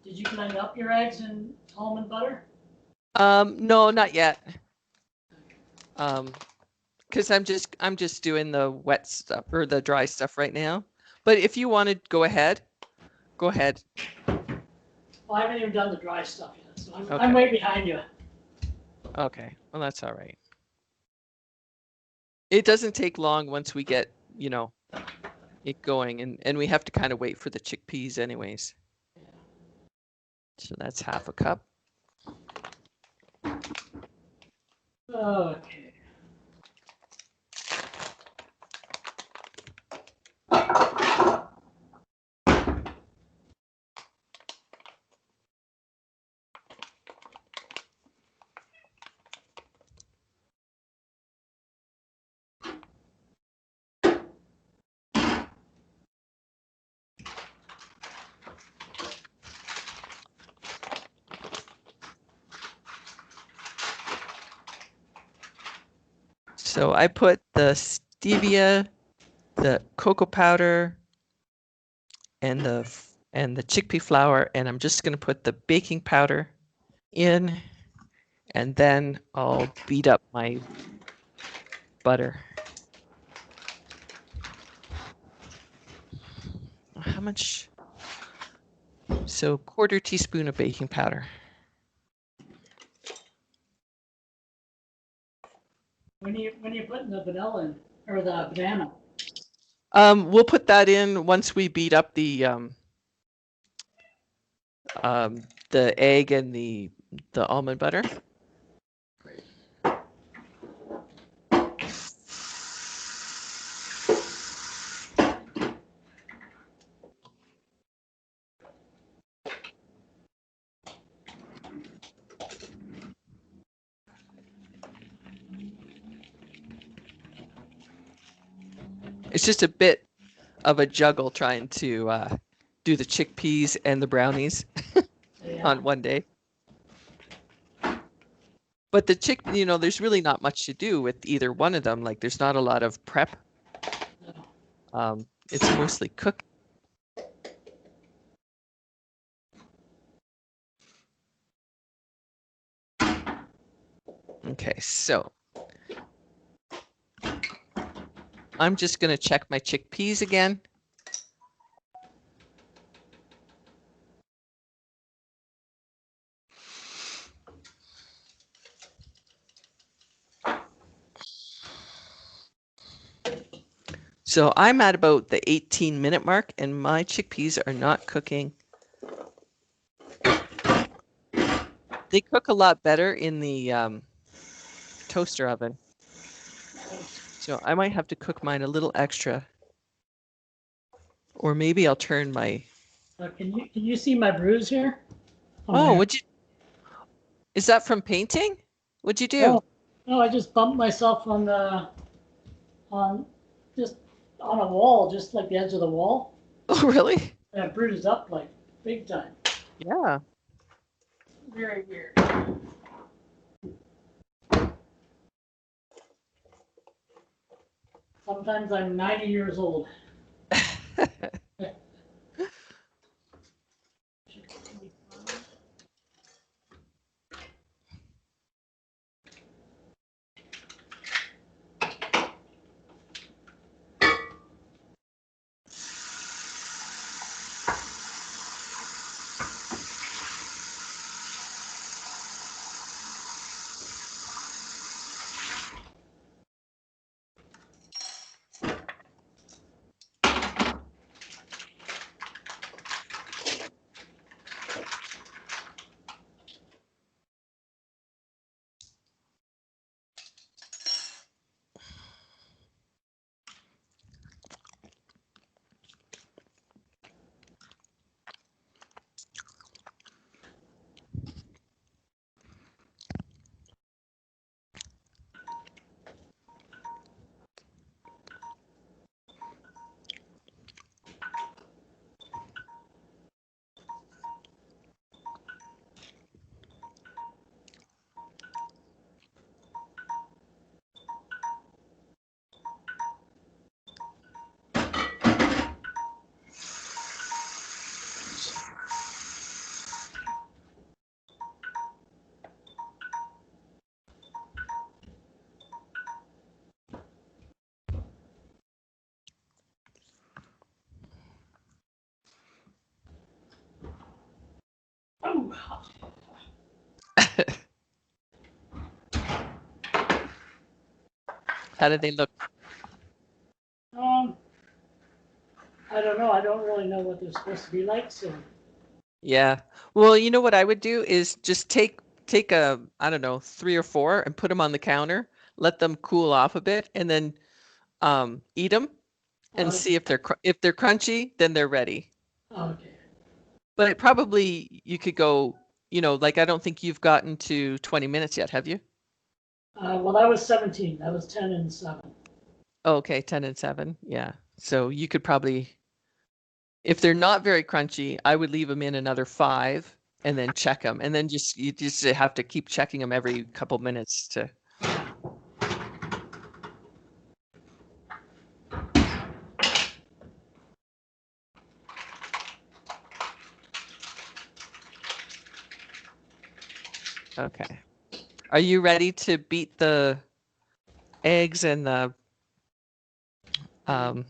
[SPEAKER 3] Did you blend up your eggs in almond butter?
[SPEAKER 1] No, not yet. Because I'm just doing the wet stuff or the dry stuff right now. But if you want to go ahead, go ahead.
[SPEAKER 3] Well, I haven't even done the dry stuff yet, so
[SPEAKER 1] Okay.
[SPEAKER 3] I'm way behind you.
[SPEAKER 1] Okay, well that's all right. It doesn't take long once we get, it going, and we have to kind of wait for the chickpeas anyways. So that's 1/2 cup.
[SPEAKER 3] Okay.
[SPEAKER 1] So I put the stevia, the cocoa powder, and the chickpea flour, and I'm just going to put the baking powder in, and then I'll beat up my butter. How much? So 1/4 teaspoon of baking powder.
[SPEAKER 3] When you putting the vanilla in or the banana?
[SPEAKER 1] We'll put that in once we beat up the egg and the almond butter. just a bit of a juggle trying to do the chickpeas and the brownies on one day. But the there's really not much to do with either one of them. Like there's not a lot of prep. It's mostly cook. Okay, so I'm just going to check my chickpeas again. So I'm at about the 18-minute mark and my chickpeas are not cooking. They cook a lot better in the toaster oven. So I might have to cook mine a little extra. Or maybe I'll turn my...
[SPEAKER 3] Can you see my bruise here?
[SPEAKER 1] Oh, is that from painting? What'd you do?
[SPEAKER 3] Oh, no, I just bumped myself on a wall, just like the edge of the wall.
[SPEAKER 1] Oh, really?
[SPEAKER 3] And I bruised up like big time.
[SPEAKER 1] Yeah.
[SPEAKER 3] Very weird. Sometimes I'm 90 years old. Oh.
[SPEAKER 1] How did they look?
[SPEAKER 3] I don't know. I don't really know what they're supposed to be like, so.
[SPEAKER 1] Yeah. Well, you know what I would do is just take a, I don't know, 3 or 4 and put them on the counter, let them cool off a bit, and then eat them and see if they're crunchy, then they're ready.
[SPEAKER 3] Okay.
[SPEAKER 1] But probably you could go, like I don't think you've gotten to 20 minutes yet, have you?
[SPEAKER 3] Well, that was 17. That was 10 and 7.
[SPEAKER 1] Oh, okay, 10 and 7. Yeah. So you could probably, if they're not very crunchy, I would leave them in another 5 and then check them. And then you just have to keep checking them every couple minutes to. Okay. Are you ready to beat the eggs and the almond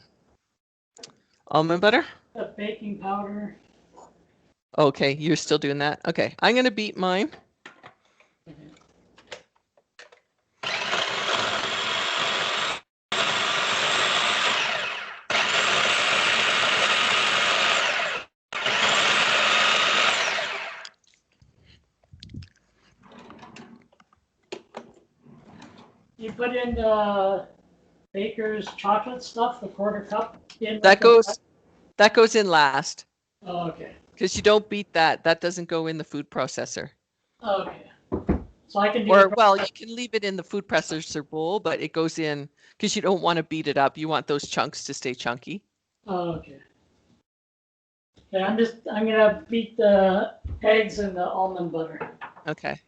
[SPEAKER 1] butter?
[SPEAKER 3] The baking powder.
[SPEAKER 1] Okay, you're still doing that? Okay, I'm going to beat mine.
[SPEAKER 3] Okay. You put in the baker's chocolate stuff, the quarter cup.
[SPEAKER 1] That goes in last.
[SPEAKER 3] Oh, okay.
[SPEAKER 1] Because you don't beat that. That doesn't go in the food processor.
[SPEAKER 3] Okay. So I can do
[SPEAKER 1] Or, well, you can leave it in the food processor bowl, but it goes in because you don't want to beat it up. You want those chunks to stay chunky.
[SPEAKER 3] Oh, okay. Yeah, I'm gonna beat the eggs and the almond butter.
[SPEAKER 1] Okay.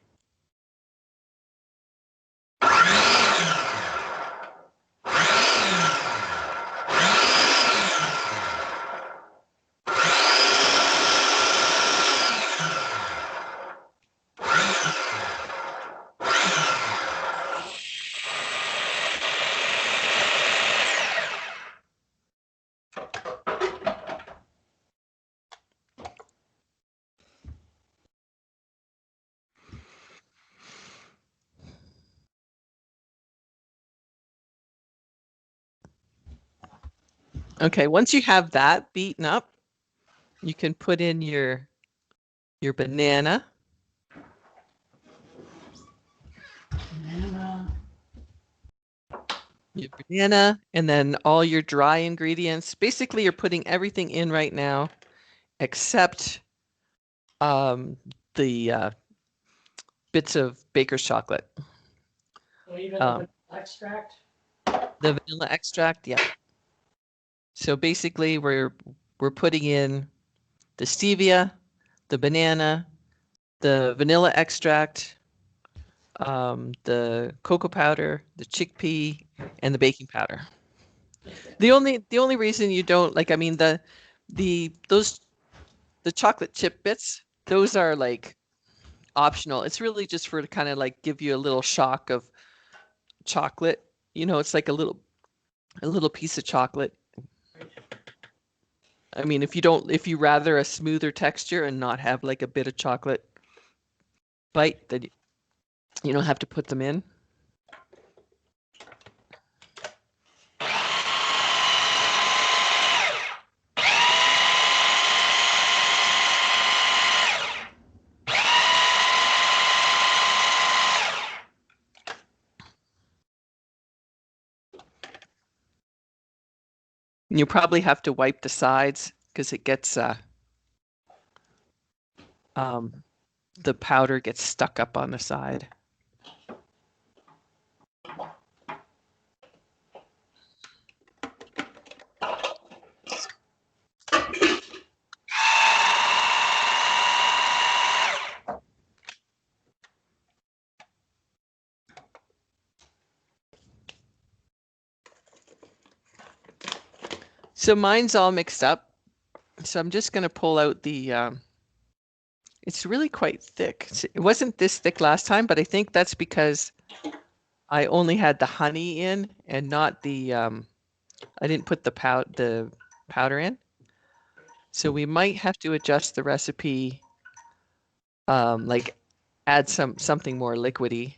[SPEAKER 1] Okay, once you have that beaten up, you can put in your banana. Your banana, and then all your dry ingredients. Basically, you're putting everything in right now, except the bits of baker's chocolate.
[SPEAKER 3] So even the extract?
[SPEAKER 1] The vanilla extract, yeah. So basically, we're putting in the stevia, the banana, the vanilla extract, the cocoa powder, the chickpea, and the baking powder. The only reason you don't like, I mean, the chocolate chip bits, those are like optional. It's really just for to kind of like give you a little shock of chocolate. You know, it's like a little piece of chocolate. I mean, if you rather a smoother texture and not have like a bit of chocolate bite, then you don't have to put them in. You probably have to wipe the sides because it gets the powder gets stuck up on the side. So mine's all mixed up. So I'm just going to pull out the, it's really quite thick. It wasn't this thick last time, but I think that's because I only had the honey in and not the, I didn't put the powder in. So we might have to adjust the recipe, like add something more liquidy.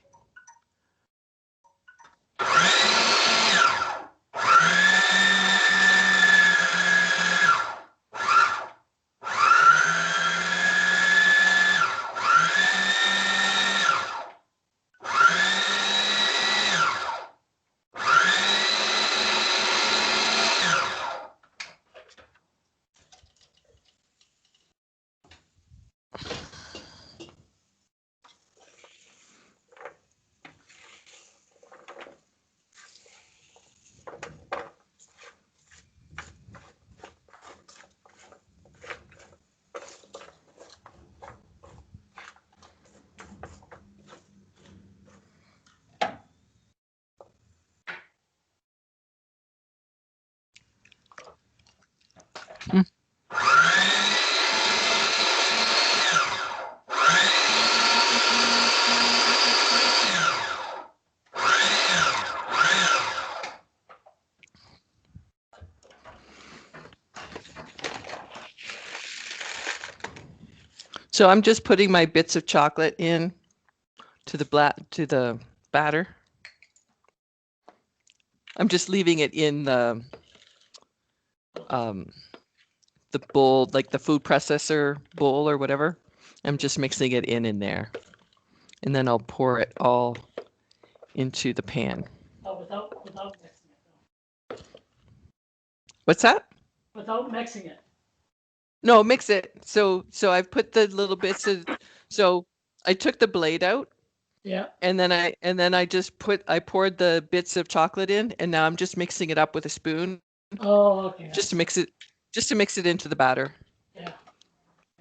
[SPEAKER 1] So I'm just putting my bits of chocolate in to the batter. I'm just leaving it in the bowl, like the food processor bowl or whatever. I'm just mixing it in there. And then I'll pour it all into the pan.
[SPEAKER 3] Oh, without mixing it though.
[SPEAKER 1] What's that?
[SPEAKER 3] Without mixing it.
[SPEAKER 1] No, mix it. So I've put the little bits of, so I took the blade out
[SPEAKER 3] Yeah.
[SPEAKER 1] And then I just poured the bits of chocolate in, and now I'm just mixing it up with a spoon
[SPEAKER 3] Oh, okay.
[SPEAKER 1] just to mix it into the batter.
[SPEAKER 3] Yeah.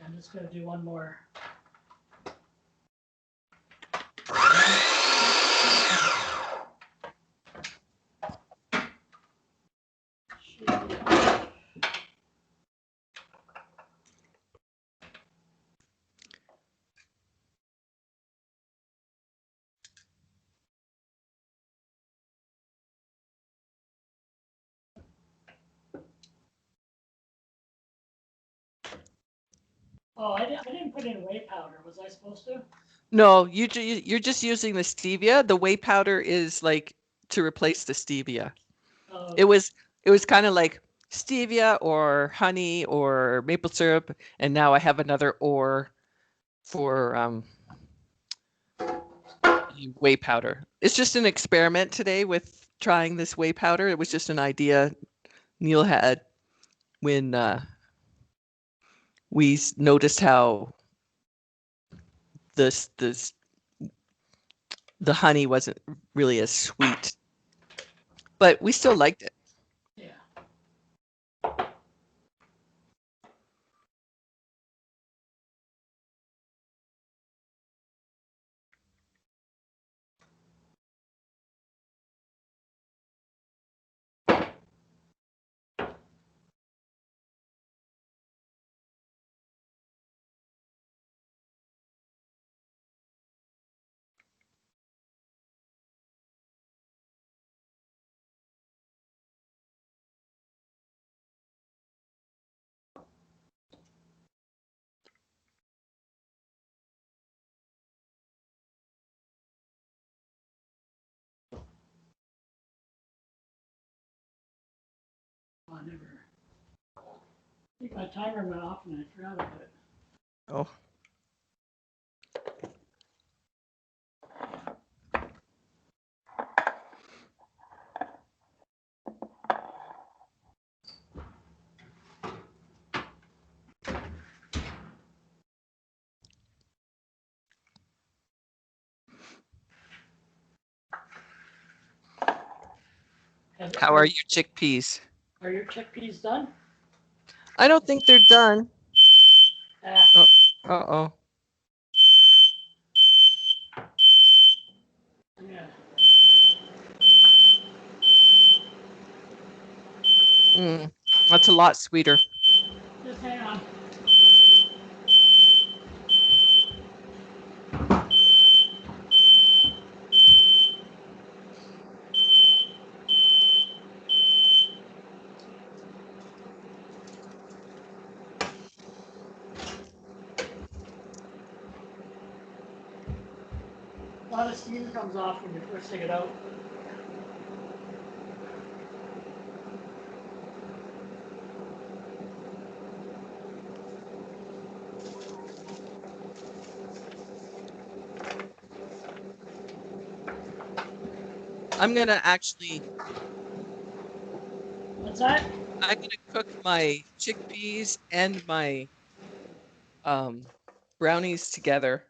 [SPEAKER 3] I'm just gonna do one more. Oh, I didn't put in whey powder. Was I supposed to?
[SPEAKER 1] No, you're just using the stevia. The whey powder is like to replace the stevia.
[SPEAKER 3] Oh,
[SPEAKER 1] It was kind of like stevia or honey or maple syrup, and now I have another or for whey powder. It's just an experiment today with trying this whey powder. It was just an idea Neil had when we noticed how this the honey wasn't really as sweet, but we still liked it.
[SPEAKER 3] yeah. Oh, I never. I think my timer went off and I forgot about it.
[SPEAKER 1] Oh. How are your chickpeas?
[SPEAKER 3] Are your chickpeas done?
[SPEAKER 1] I don't think they're done.
[SPEAKER 3] Ah,
[SPEAKER 1] Oh, uh-oh.
[SPEAKER 3] yeah.
[SPEAKER 1] That's a lot sweeter.
[SPEAKER 3] Just hang on. A lot of steam comes off when you first take it out.
[SPEAKER 1] I'm gonna actually
[SPEAKER 3] What's that?
[SPEAKER 1] I'm gonna cook my chickpeas and my brownies together.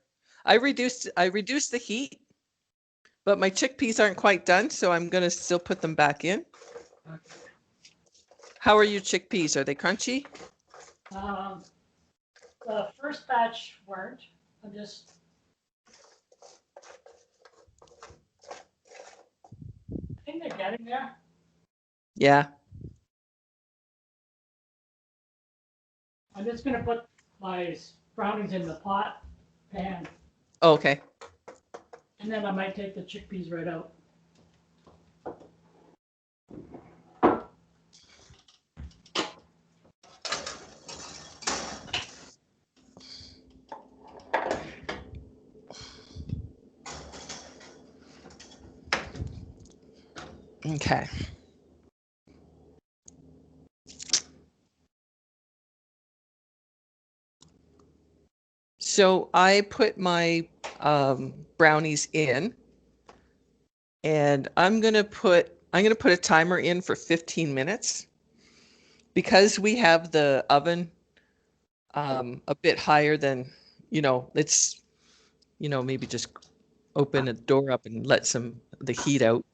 [SPEAKER 1] I reduced the heat, but my chickpeas aren't quite done, so I'm gonna still put them back in.
[SPEAKER 3] Okay.
[SPEAKER 1] How are your chickpeas? Are they crunchy?
[SPEAKER 3] Um, the first batch weren't. I'm just. I think they're getting there.
[SPEAKER 1] Yeah.
[SPEAKER 3] I'm just gonna put my brownies in the pot pan,
[SPEAKER 1] Oh, okay.
[SPEAKER 3] and then I might take the chickpeas right out.
[SPEAKER 1] Okay. So I put my brownies in, and I'm gonna put a timer in for 15 minutes because we have the oven a bit higher than, it's, maybe just open a door up and let the heat out.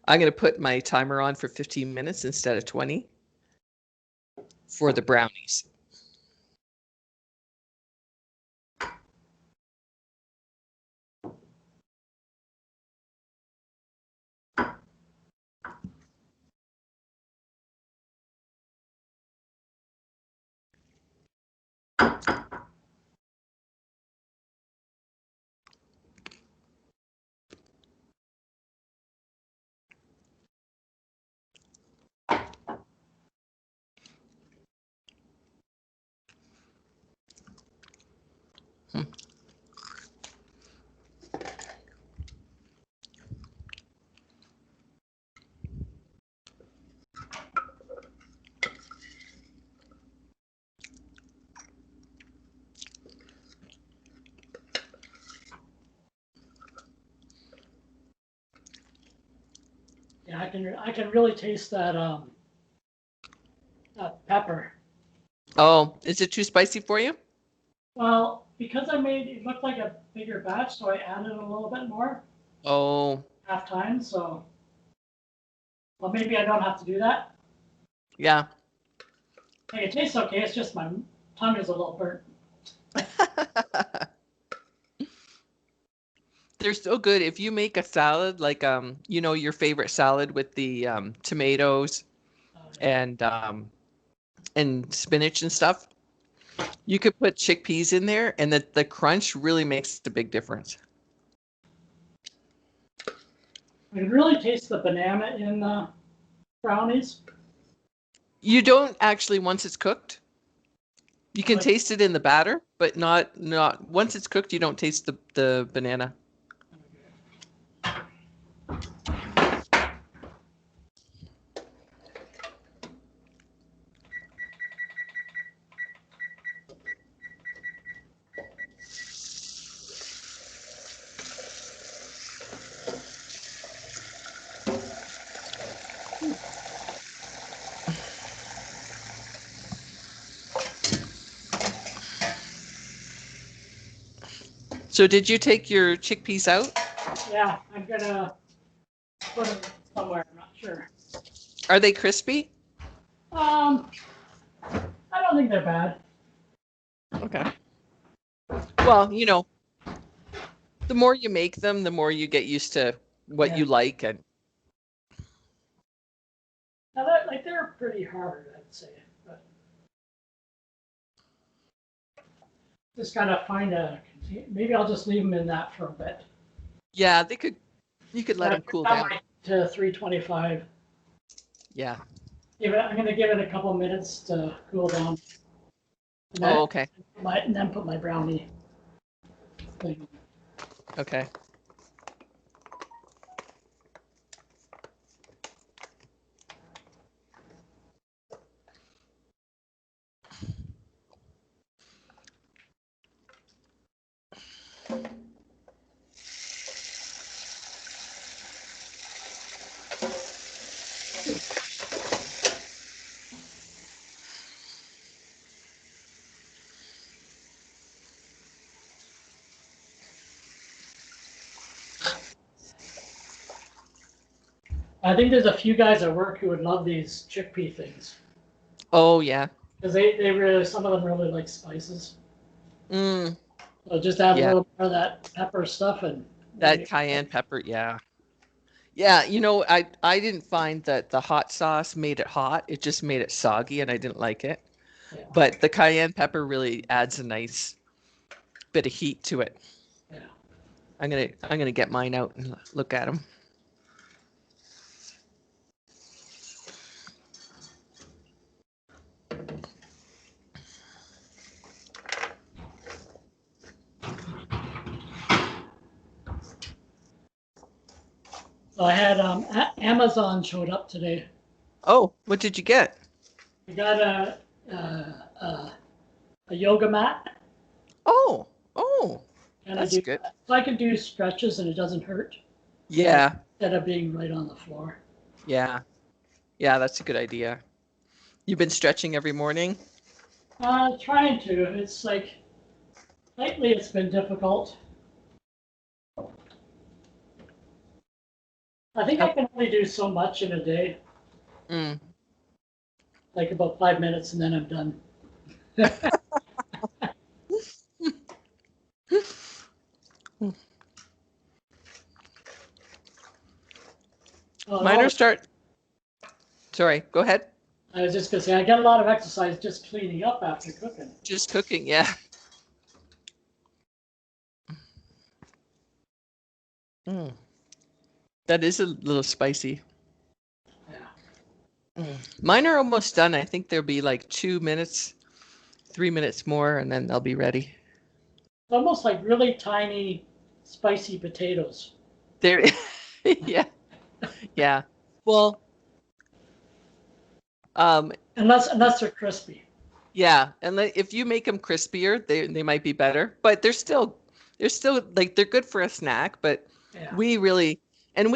[SPEAKER 1] I'm going to put my timer on for 15 minutes instead of 20 for the brownies.
[SPEAKER 3] Yeah, I can really taste that pepper.
[SPEAKER 1] Oh, is it too spicy for you?
[SPEAKER 3] Well, because I made it look like a bigger batch, so I added a little bit more
[SPEAKER 1] Oh,
[SPEAKER 3] half time. So, well, maybe I don't have to do that.
[SPEAKER 1] yeah.
[SPEAKER 3] Like, it tastes okay. It's just my tongue is a little burnt.
[SPEAKER 1] They're so good. If you make a salad, like your favorite salad with the tomatoes and spinach and stuff, you could put chickpeas in there, and the crunch really makes a big difference.
[SPEAKER 3] I can really taste the banana in the brownies.
[SPEAKER 1] You don't actually once it's cooked. You can taste it in the batter, but not once it's cooked. You don't taste the banana. So did you take your chickpeas out?
[SPEAKER 3] Yeah, I'm gonna put them somewhere. I'm not sure.
[SPEAKER 1] Are they crispy?
[SPEAKER 3] I don't think they're bad.
[SPEAKER 1] Okay. Well, the more you make them, the more you get used to what you like. And
[SPEAKER 3] Now, they're pretty hard, I'd say, but just gotta find maybe I'll just leave them in that for a bit.
[SPEAKER 1] yeah, you could let them cool down.
[SPEAKER 3] To 325.
[SPEAKER 1] Yeah.
[SPEAKER 3] I'm gonna give it a couple minutes to cool down.
[SPEAKER 1] Oh, okay.
[SPEAKER 3] And then put my brownie thing.
[SPEAKER 1] Okay.
[SPEAKER 3] I think there's a few guys at work who would love these chickpea things.
[SPEAKER 1] Oh, yeah.
[SPEAKER 3] Because some of them really like spices.
[SPEAKER 1] Mm,
[SPEAKER 3] So just add a
[SPEAKER 1] yeah.
[SPEAKER 3] little more of that pepper stuff and
[SPEAKER 1] That cayenne pepper, yeah. Yeah, I didn't find that the hot sauce made it hot. It just made it soggy, and I didn't like it.
[SPEAKER 3] Yeah.
[SPEAKER 1] But the cayenne pepper really adds a nice bit of heat to it.
[SPEAKER 3] Yeah.
[SPEAKER 1] I'm gonna get mine out and look at them.
[SPEAKER 3] So I had Amazon showed up today.
[SPEAKER 1] Oh, what did you get?
[SPEAKER 3] I got a yoga mat.
[SPEAKER 1] Oh,
[SPEAKER 3] And
[SPEAKER 1] that's good.
[SPEAKER 3] so I can do stretches and it doesn't hurt.
[SPEAKER 1] Yeah,
[SPEAKER 3] Instead of being right on the floor.
[SPEAKER 1] yeah, that's a good idea. You've been stretching every morning?
[SPEAKER 3] Trying to. It's like Lately, it's been difficult. I think I can only do so much in a day,
[SPEAKER 1] Mm.
[SPEAKER 3] like about 5 minutes, and then I'm done.
[SPEAKER 1] Mine are start. Sorry, go ahead.
[SPEAKER 3] I was just gonna say I get a lot of exercise just cleaning up after cooking.
[SPEAKER 1] Just cooking, yeah. Mm. That is a little spicy.
[SPEAKER 3] Yeah.
[SPEAKER 1] Mine are almost done. I think there'll be like 2 minutes, 3 minutes more, and then they'll be ready.
[SPEAKER 3] Almost like really tiny, spicy potatoes.
[SPEAKER 1] There, yeah, yeah. Well,
[SPEAKER 3] unless they're crispy.
[SPEAKER 1] yeah, and if you make them crispier, they might be better. But they're still like they're good for a snack. But
[SPEAKER 3] Yeah.
[SPEAKER 1] we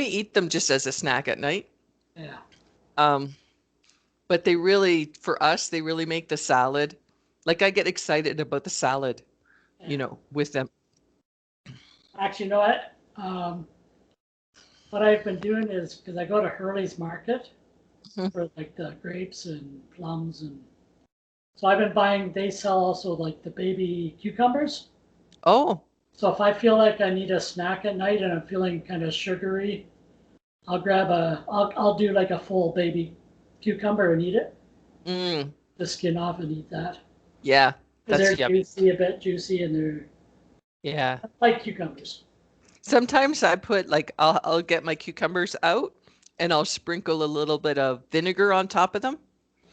[SPEAKER 1] eat them just as a snack at night.
[SPEAKER 3] Yeah.
[SPEAKER 1] But for us, they really make the salad. Like I get excited about the salad,
[SPEAKER 3] Yeah.
[SPEAKER 1] With them.
[SPEAKER 3] Actually, you know what I've been doing is because I go to Hurley's Market for like the grapes and plums, and so I've been buying. They sell also like the baby cucumbers.
[SPEAKER 1] Oh,
[SPEAKER 3] So if I feel like I need a snack at night and I'm feeling kind of sugary, I'll do like a full baby cucumber and eat it. The skin off and eat that.
[SPEAKER 1] Yeah,
[SPEAKER 3] Because
[SPEAKER 1] that's
[SPEAKER 3] they're juicy, a bit juicy, and they're
[SPEAKER 1] yeah.
[SPEAKER 3] like cucumbers.
[SPEAKER 1] Sometimes I put I'll get my cucumbers out and I'll sprinkle a little bit of vinegar on top of them.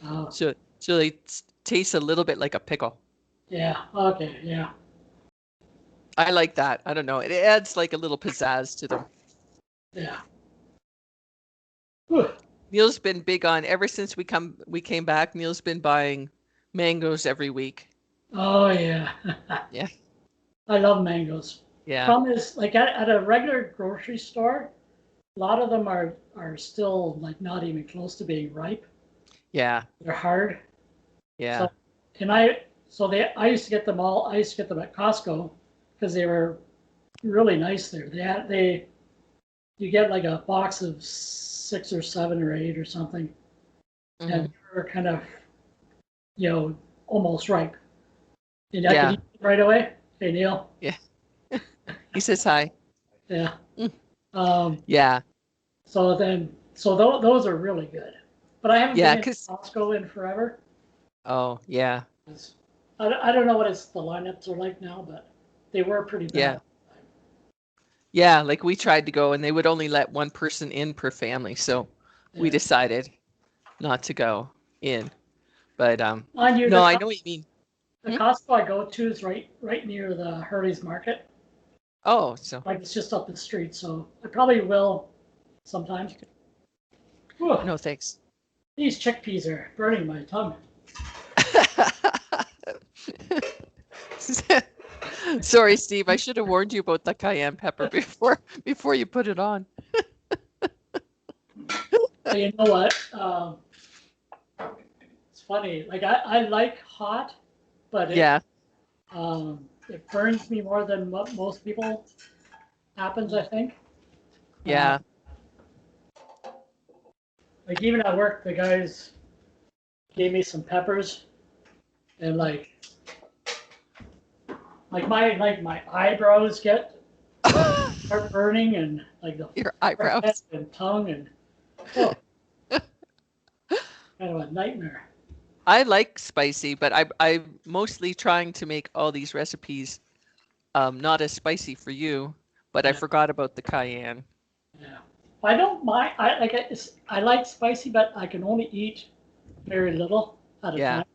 [SPEAKER 3] Oh.
[SPEAKER 1] So they taste a little bit like a pickle.
[SPEAKER 3] Yeah. Okay. Yeah.
[SPEAKER 1] I like that. I don't know. It adds like a little pizzazz to them.
[SPEAKER 3] Yeah. Whew.
[SPEAKER 1] Neil's been big on ever since we came back. Neil's been buying mangoes every week.
[SPEAKER 3] Oh yeah.
[SPEAKER 1] Yeah.
[SPEAKER 3] I love mangoes.
[SPEAKER 1] Yeah.
[SPEAKER 3] Problem is, like at a regular grocery store, a lot of them are still like not even close to being ripe.
[SPEAKER 1] Yeah.
[SPEAKER 3] They're hard.
[SPEAKER 1] Yeah.
[SPEAKER 3] I used to get them all. I used to get them at Costco because they were really nice there. You get like a box of 6 or 7 or 8 or something, and they were kind of, almost ripe. And I could eat it right away. Hey, Neil.
[SPEAKER 1] Yeah. He says hi.
[SPEAKER 3] Yeah.
[SPEAKER 1] Yeah.
[SPEAKER 3] So those are really good. But I haven't been to Costco in forever.
[SPEAKER 1] Oh, yeah.
[SPEAKER 3] I don't know what the lineups are like now, but they were pretty bad.
[SPEAKER 1] Yeah. Yeah, like we tried to go and they would only let one person in per family. So we decided not to go in. But I know what you mean.
[SPEAKER 3] The Costco I go to is right near the Hurley's Market.
[SPEAKER 1] Oh, so
[SPEAKER 3] like it's just up the street, so I probably will sometimes. Whew.
[SPEAKER 1] No, thanks.
[SPEAKER 3] These chickpeas are burning my tongue.
[SPEAKER 1] Sorry, Steve. I should have warned you about the cayenne pepper before you put it on.
[SPEAKER 3] But you know what? It's funny. Like I like hot, but it burns me more than what most people happens, I think.
[SPEAKER 1] Yeah.
[SPEAKER 3] Like even at work, the guys gave me some peppers, and like my eyebrows start burning, and like
[SPEAKER 1] your eyebrows
[SPEAKER 3] and tongue, and kind of a nightmare.
[SPEAKER 1] I like spicy, but I'm mostly trying to make all these recipes not as spicy for you, but I forgot about the cayenne.
[SPEAKER 3] Yeah, I don't mind. I like spicy, but I can only eat very little at a time.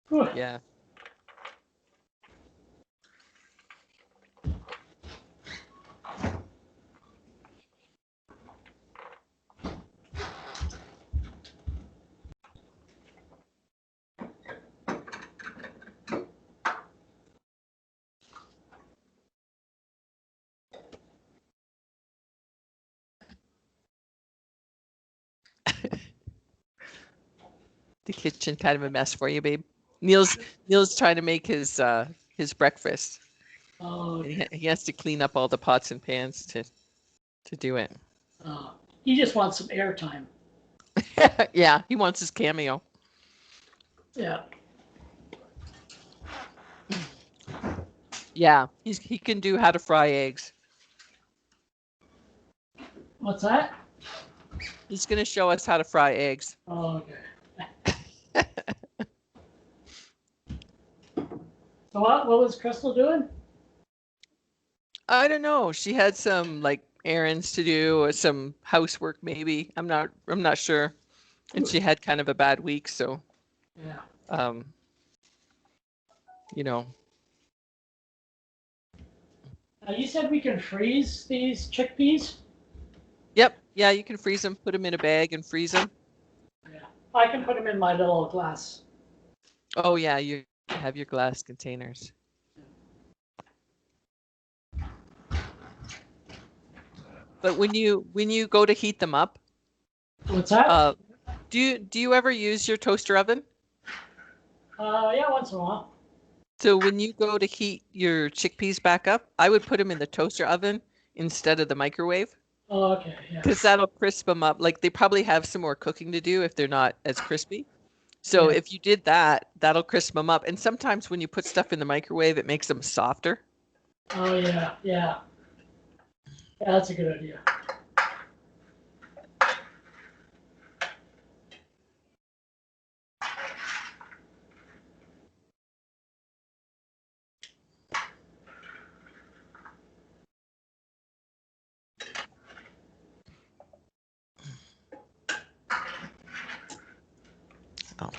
[SPEAKER 3] Whew.
[SPEAKER 1] Yeah. The kitchen kind of a mess for you, babe. Neil's trying to make his his breakfast.
[SPEAKER 3] Oh,
[SPEAKER 1] And
[SPEAKER 3] okay.
[SPEAKER 1] he has to clean up all the pots and pans to do it.
[SPEAKER 3] He just wants some airtime.
[SPEAKER 1] Yeah, he wants his cameo.
[SPEAKER 3] Yeah.
[SPEAKER 1] Yeah, he can do how to fry eggs.
[SPEAKER 3] What's that?
[SPEAKER 1] He's going to show us how to fry eggs.
[SPEAKER 3] Oh, okay. So what was Crystal doing?
[SPEAKER 1] I don't know. She had some like errands to do or some housework maybe. I'm not sure. And she had kind of a bad week, so
[SPEAKER 3] Yeah.
[SPEAKER 1] you know.
[SPEAKER 3] You said we can freeze these chickpeas?
[SPEAKER 1] Yep. Yeah, you can freeze them, put them in a bag and freeze them.
[SPEAKER 3] Yeah. I can put them in my little glass.
[SPEAKER 1] Oh yeah, you have your glass containers. But when you go to heat them up,
[SPEAKER 3] What's that?
[SPEAKER 1] do you ever use your toaster oven?
[SPEAKER 3] Yeah, once in a while.
[SPEAKER 1] So when you go to heat your chickpeas back up, I would put them in the toaster oven instead of the microwave.
[SPEAKER 3] Oh, okay, yeah.
[SPEAKER 1] Because that'll crisp them up. Like they probably have some more cooking to do if they're not as crispy. So
[SPEAKER 3] Yeah.
[SPEAKER 1] if you did that, that'll crisp them up. And sometimes when you put stuff in the microwave, it makes them softer.
[SPEAKER 3] Oh, yeah, yeah. Yeah, that's a good idea.
[SPEAKER 1] Oh.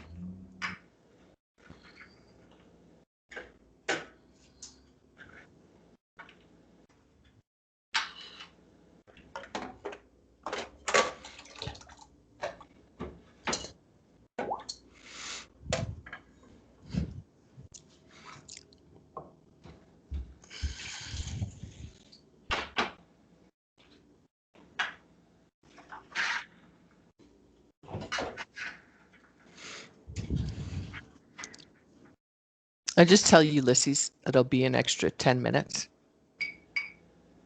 [SPEAKER 1] I just tell Ulysses it'll be an extra 10 minutes.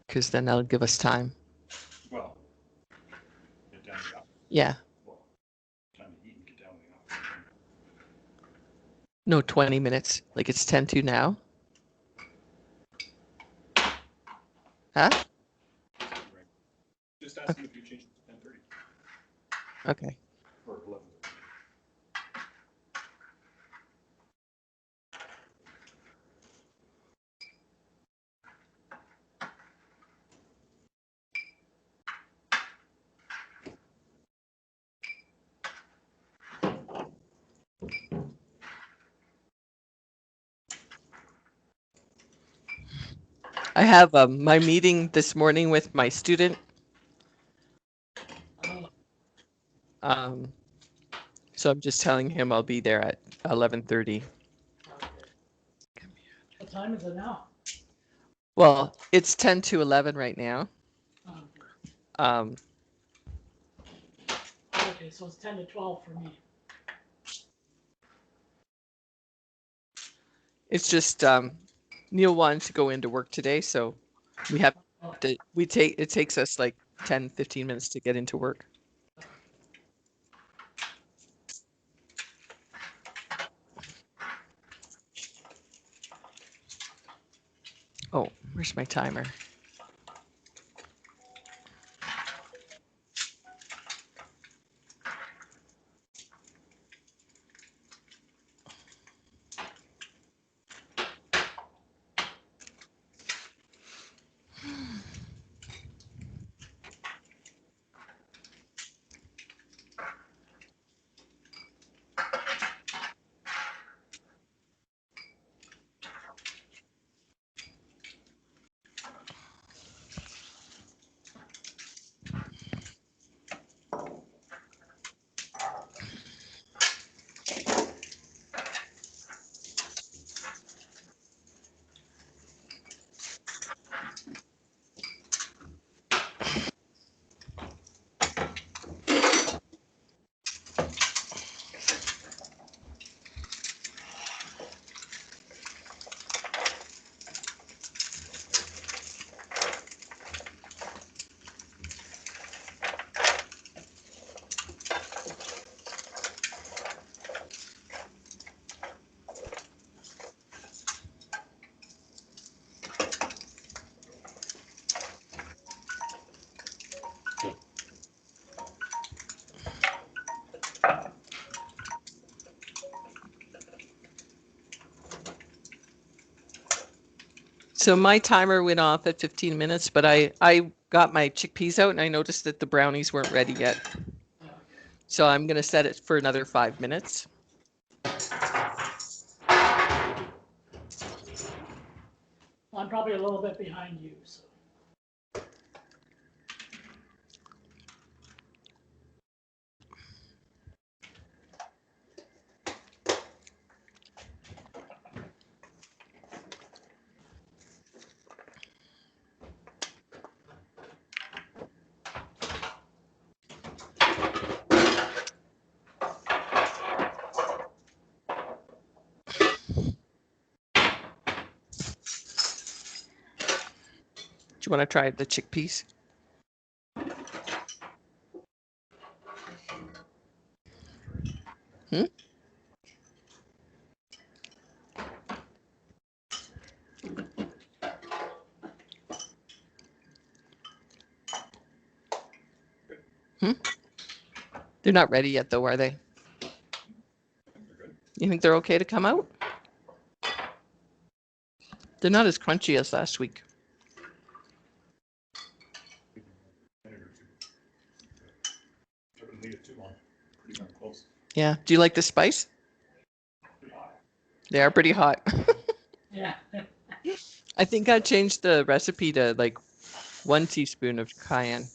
[SPEAKER 1] Because then that'll give us time.
[SPEAKER 4] Well, get down the office.
[SPEAKER 1] Yeah.
[SPEAKER 4] Well, time to eat and get down the office.
[SPEAKER 1] No, 20 minutes. Like it's 10 to now. Huh?
[SPEAKER 4] Right. Just asking if you changed it to 10:30
[SPEAKER 1] Okay.
[SPEAKER 4] or 11:30.
[SPEAKER 1] I have my meeting this morning with my student.
[SPEAKER 3] Oh,
[SPEAKER 1] Um, so I'm just telling him I'll be there at 11:30.
[SPEAKER 3] okay. What time is it now?
[SPEAKER 1] Well, it's 10 to 11 right now.
[SPEAKER 3] Okay.
[SPEAKER 1] Um,
[SPEAKER 3] Okay, so it's 10 to 12 for me.
[SPEAKER 1] it's just Neil wanted to go into work today, so we have
[SPEAKER 3] Oh,
[SPEAKER 1] to, it takes us like 10, 15 minutes to get into work. Oh, where's my timer? So my timer went off at 15 minutes, but I got my chickpeas out and I noticed that the brownies weren't ready yet. So I'm going to set it for another 5 minutes.
[SPEAKER 3] I'm probably a little bit behind you, so.
[SPEAKER 1] Do you want to try the chickpeas? Hmm? Hmm? They're not ready yet, though, are they? You think they're okay to come out? They're not as crunchy as last week.
[SPEAKER 4] Pretty darn close.
[SPEAKER 1] Yeah. Do you like the spice? They are pretty hot.
[SPEAKER 3] Yeah.
[SPEAKER 1] I think I changed the recipe to like 1 teaspoon of cayenne.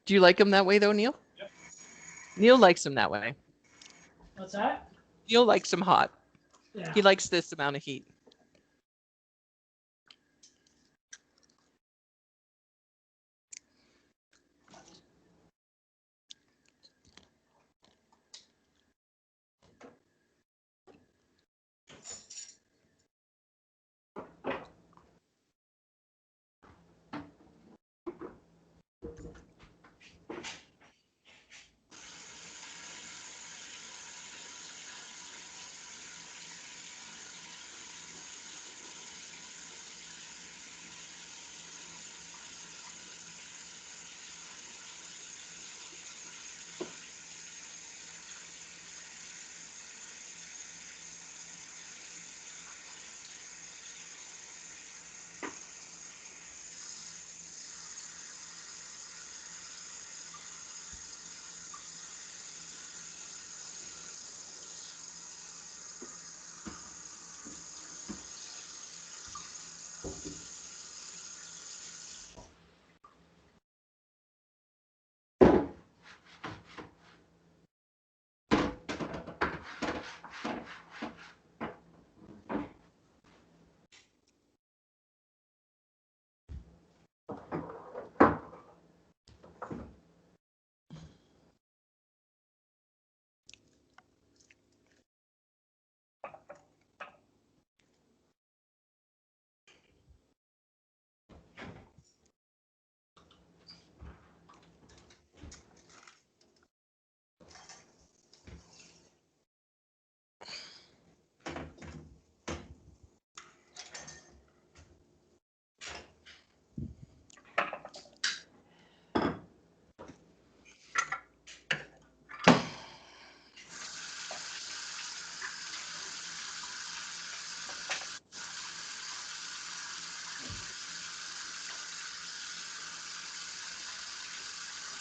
[SPEAKER 1] Do you like them that way, though, Neil?
[SPEAKER 4] Yep.
[SPEAKER 1] Neil likes them that way.
[SPEAKER 3] What's that?
[SPEAKER 1] Neil likes them hot.
[SPEAKER 3] Yeah.
[SPEAKER 1] He likes this amount of heat.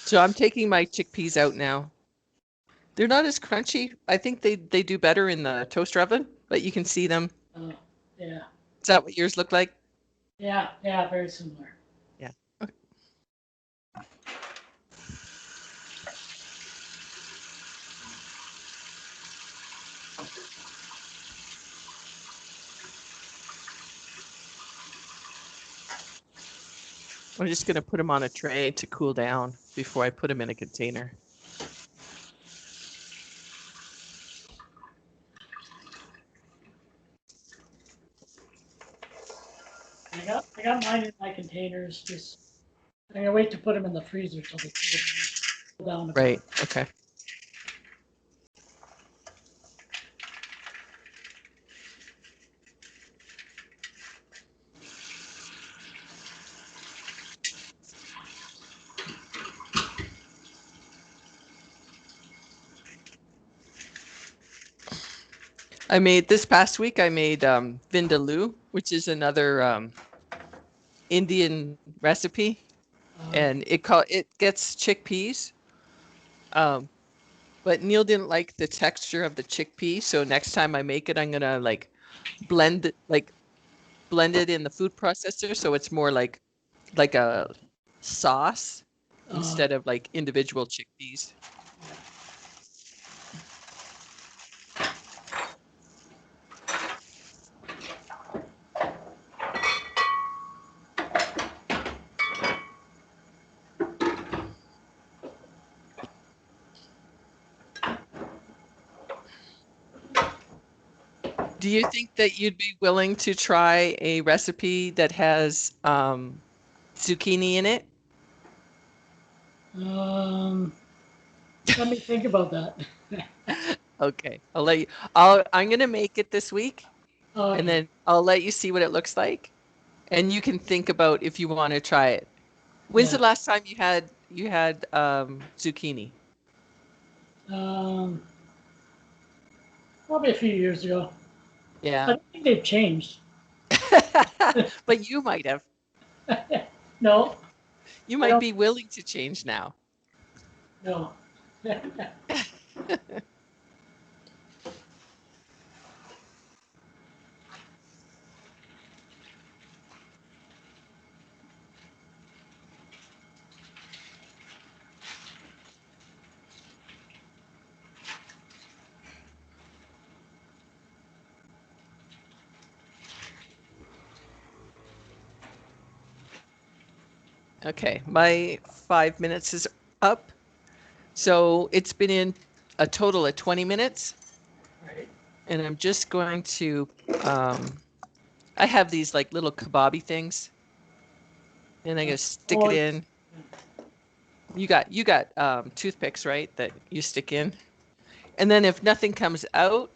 [SPEAKER 1] So I'm taking my chickpeas out now. They're not as crunchy. I think they do better in the toaster oven, but you can see them.
[SPEAKER 3] Yeah.
[SPEAKER 1] Is that what yours look like?
[SPEAKER 3] Yeah. Yeah. Very similar.
[SPEAKER 1] Yeah. Okay. I'm just going to put them on a tray to cool down before I put them in a container.
[SPEAKER 3] I got mine in my containers. Just I'm gonna wait to put them in the freezer till they cool down a bit.
[SPEAKER 1] Right. Okay. I made this past week. I made vindaloo, which is another Indian recipe, and it gets chickpeas. Um, but Neil didn't like the texture of the chickpea, so next time I make it, I'm gonna like blend blend it in the food processor, so it's more like a sauce instead of like individual chickpeas. Do you think that you'd be willing to try a recipe that has zucchini in it?
[SPEAKER 3] Let me think about that.
[SPEAKER 1] Okay, I'll let you. I'm gonna make it this week, and
[SPEAKER 3] Okay.
[SPEAKER 1] then I'll let you see what it looks like, and you can think about if you want to try it. When's the
[SPEAKER 3] Yeah.
[SPEAKER 1] last time you had zucchini?
[SPEAKER 3] Um, Probably a few years ago. I
[SPEAKER 1] Yeah,
[SPEAKER 3] don't think they've changed.
[SPEAKER 1] but you might have.
[SPEAKER 3] No,
[SPEAKER 1] You
[SPEAKER 3] I
[SPEAKER 1] might
[SPEAKER 3] don't.
[SPEAKER 1] be willing to change now.
[SPEAKER 3] No.
[SPEAKER 1] Okay, my 5 minutes is up. So it's been in a total of 20 minutes,
[SPEAKER 3] Right.
[SPEAKER 1] and I'm just going to, I have these like little kebabby things, and I'm gonna stick
[SPEAKER 3] Oh,
[SPEAKER 1] it in. You got toothpicks, right? That you stick in. And then if nothing comes out,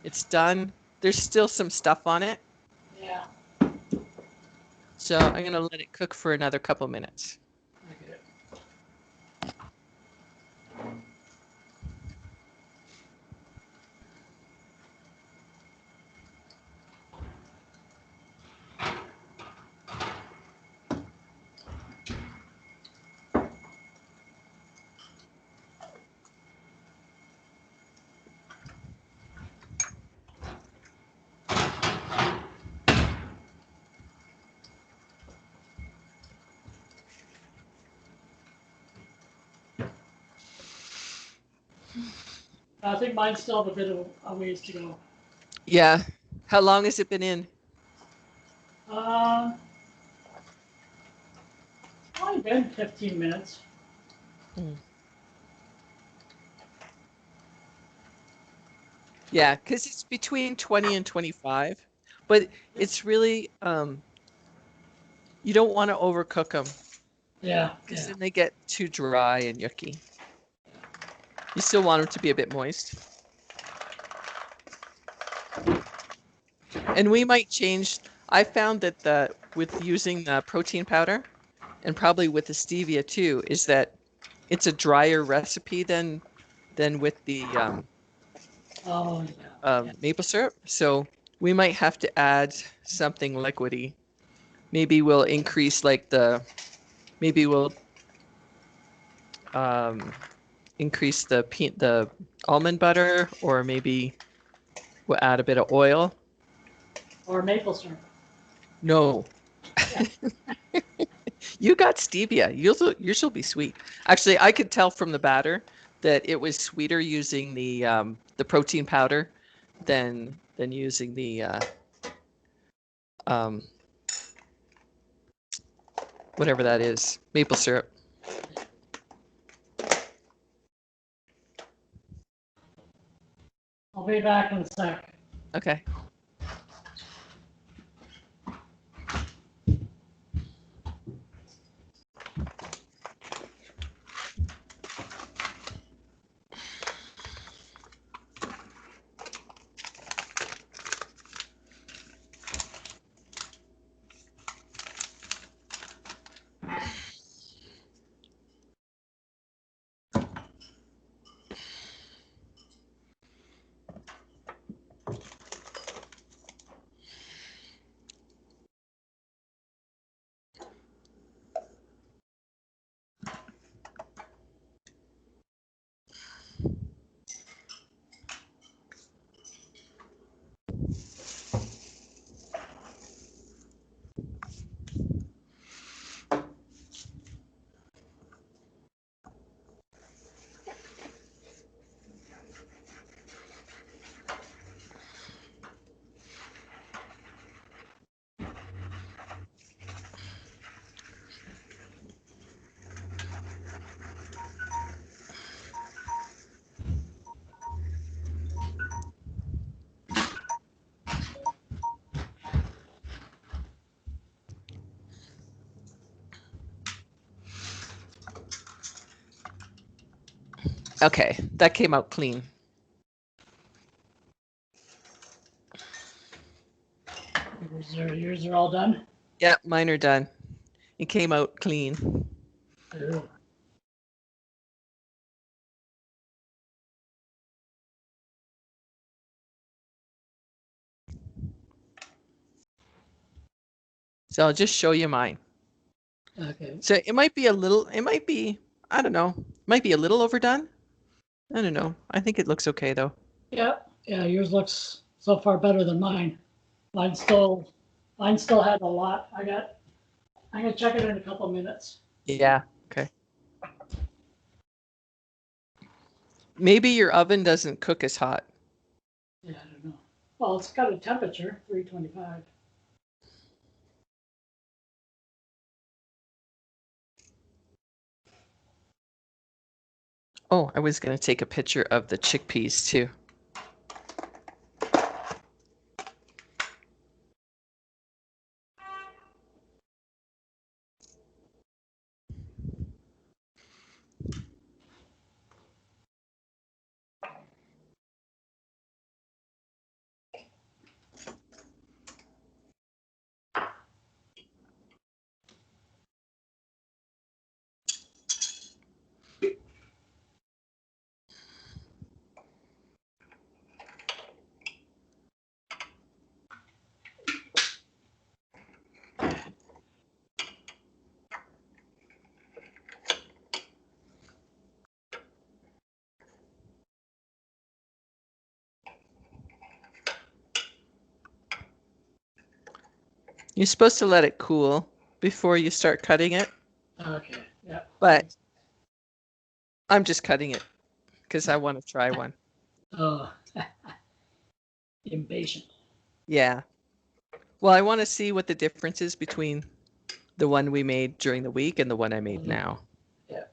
[SPEAKER 1] it's done. There's still some stuff on it.
[SPEAKER 3] yeah.
[SPEAKER 1] So I'm gonna let it cook for another couple minutes.
[SPEAKER 3] Okay. I think mine still have a bit of a ways to go.
[SPEAKER 1] Yeah. How long has it been in?
[SPEAKER 3] Uh, Probably been 15 minutes.
[SPEAKER 1] Yeah, because it's between 20 and 25, but it's really you don't want to overcook them
[SPEAKER 3] Yeah,
[SPEAKER 1] because
[SPEAKER 3] yeah.
[SPEAKER 1] then they get too dry and yucky. You still want them to be a bit moist. And we might change. I found that with using the protein powder and probably with the stevia too, is that it's a drier recipe than with the
[SPEAKER 3] Oh, yeah. Yeah.
[SPEAKER 1] maple syrup. So we might have to add something liquidy. Maybe we'll increase like maybe we'll um, increase the almond butter, or maybe we'll add a bit of oil.
[SPEAKER 3] Or maple syrup.
[SPEAKER 1] No, you got stevia. Yours will be sweet. Actually, I could tell from the batter that it was sweeter using the protein powder than using the um, whatever that is, maple syrup.
[SPEAKER 3] I'll be back in a sec.
[SPEAKER 1] Okay. Okay, that came out clean.
[SPEAKER 3] Yours are all done?
[SPEAKER 1] Yeah, mine are done. It came out clean.
[SPEAKER 3] Ooh.
[SPEAKER 1] So I'll just show you mine.
[SPEAKER 3] Okay.
[SPEAKER 1] So it might be, I don't know, might be a little overdone. I don't know. I think it looks okay though.
[SPEAKER 3] Yeah, yours looks so far better than mine. Mine still had a lot. I'm gonna check it in a couple of minutes.
[SPEAKER 1] Yeah, okay. Maybe your oven doesn't cook as hot.
[SPEAKER 3] Yeah, I don't know. Well, it's got a temperature, 325.
[SPEAKER 1] Oh, I was going to take a picture of the chickpeas too. You're supposed to let it cool before you start cutting it,
[SPEAKER 3] Okay, yeah.
[SPEAKER 1] but I'm just cutting it because I want to try one.
[SPEAKER 3] Oh, impatient.
[SPEAKER 1] Yeah. Well, I want to see what the difference is between the one we made during the week and the one I made now.
[SPEAKER 3] Yeah.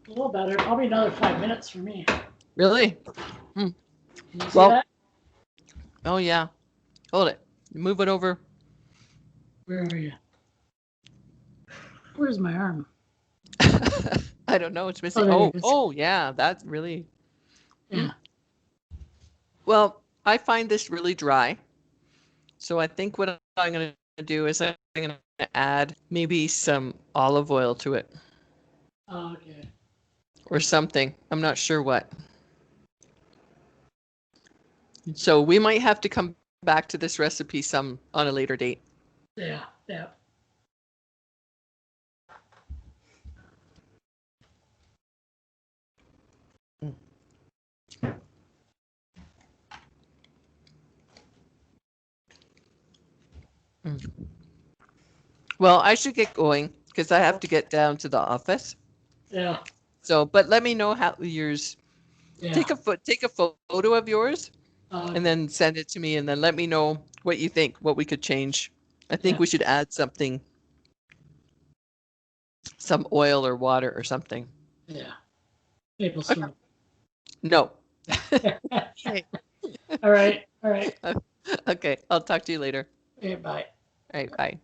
[SPEAKER 3] A little better. Probably another 5 minutes for me.
[SPEAKER 1] Really?
[SPEAKER 3] Can you see
[SPEAKER 1] Well-
[SPEAKER 3] that?
[SPEAKER 1] Oh, yeah. Hold it. Move it over.
[SPEAKER 3] Where are you? Where's my arm?
[SPEAKER 1] I don't know. It's missing.
[SPEAKER 3] there
[SPEAKER 1] Oh,
[SPEAKER 3] it is.
[SPEAKER 1] oh, yeah. That's really.
[SPEAKER 3] Yeah.
[SPEAKER 1] Well, I find this really dry. So I think what I'm going to do is I'm going to add maybe some olive oil to it
[SPEAKER 3] Oh, okay.
[SPEAKER 1] or something. I'm not sure what. So we might have to come back to this recipe on a later date.
[SPEAKER 3] Yeah, yeah.
[SPEAKER 1] Well, I should get going because I have to get down to the office.
[SPEAKER 3] Yeah.
[SPEAKER 1] So, but let me know how yours.
[SPEAKER 3] Yeah.
[SPEAKER 1] Take a photo of yours and then send it to me, and then let me know what you think, what we could change. I think
[SPEAKER 3] Yeah.
[SPEAKER 1] we should add something, some oil or water or something.
[SPEAKER 3] Yeah. Maple syrup.
[SPEAKER 1] No.
[SPEAKER 3] All right. All right.
[SPEAKER 1] Okay, I'll talk to you later.
[SPEAKER 3] Okay, bye.
[SPEAKER 1] All right, bye.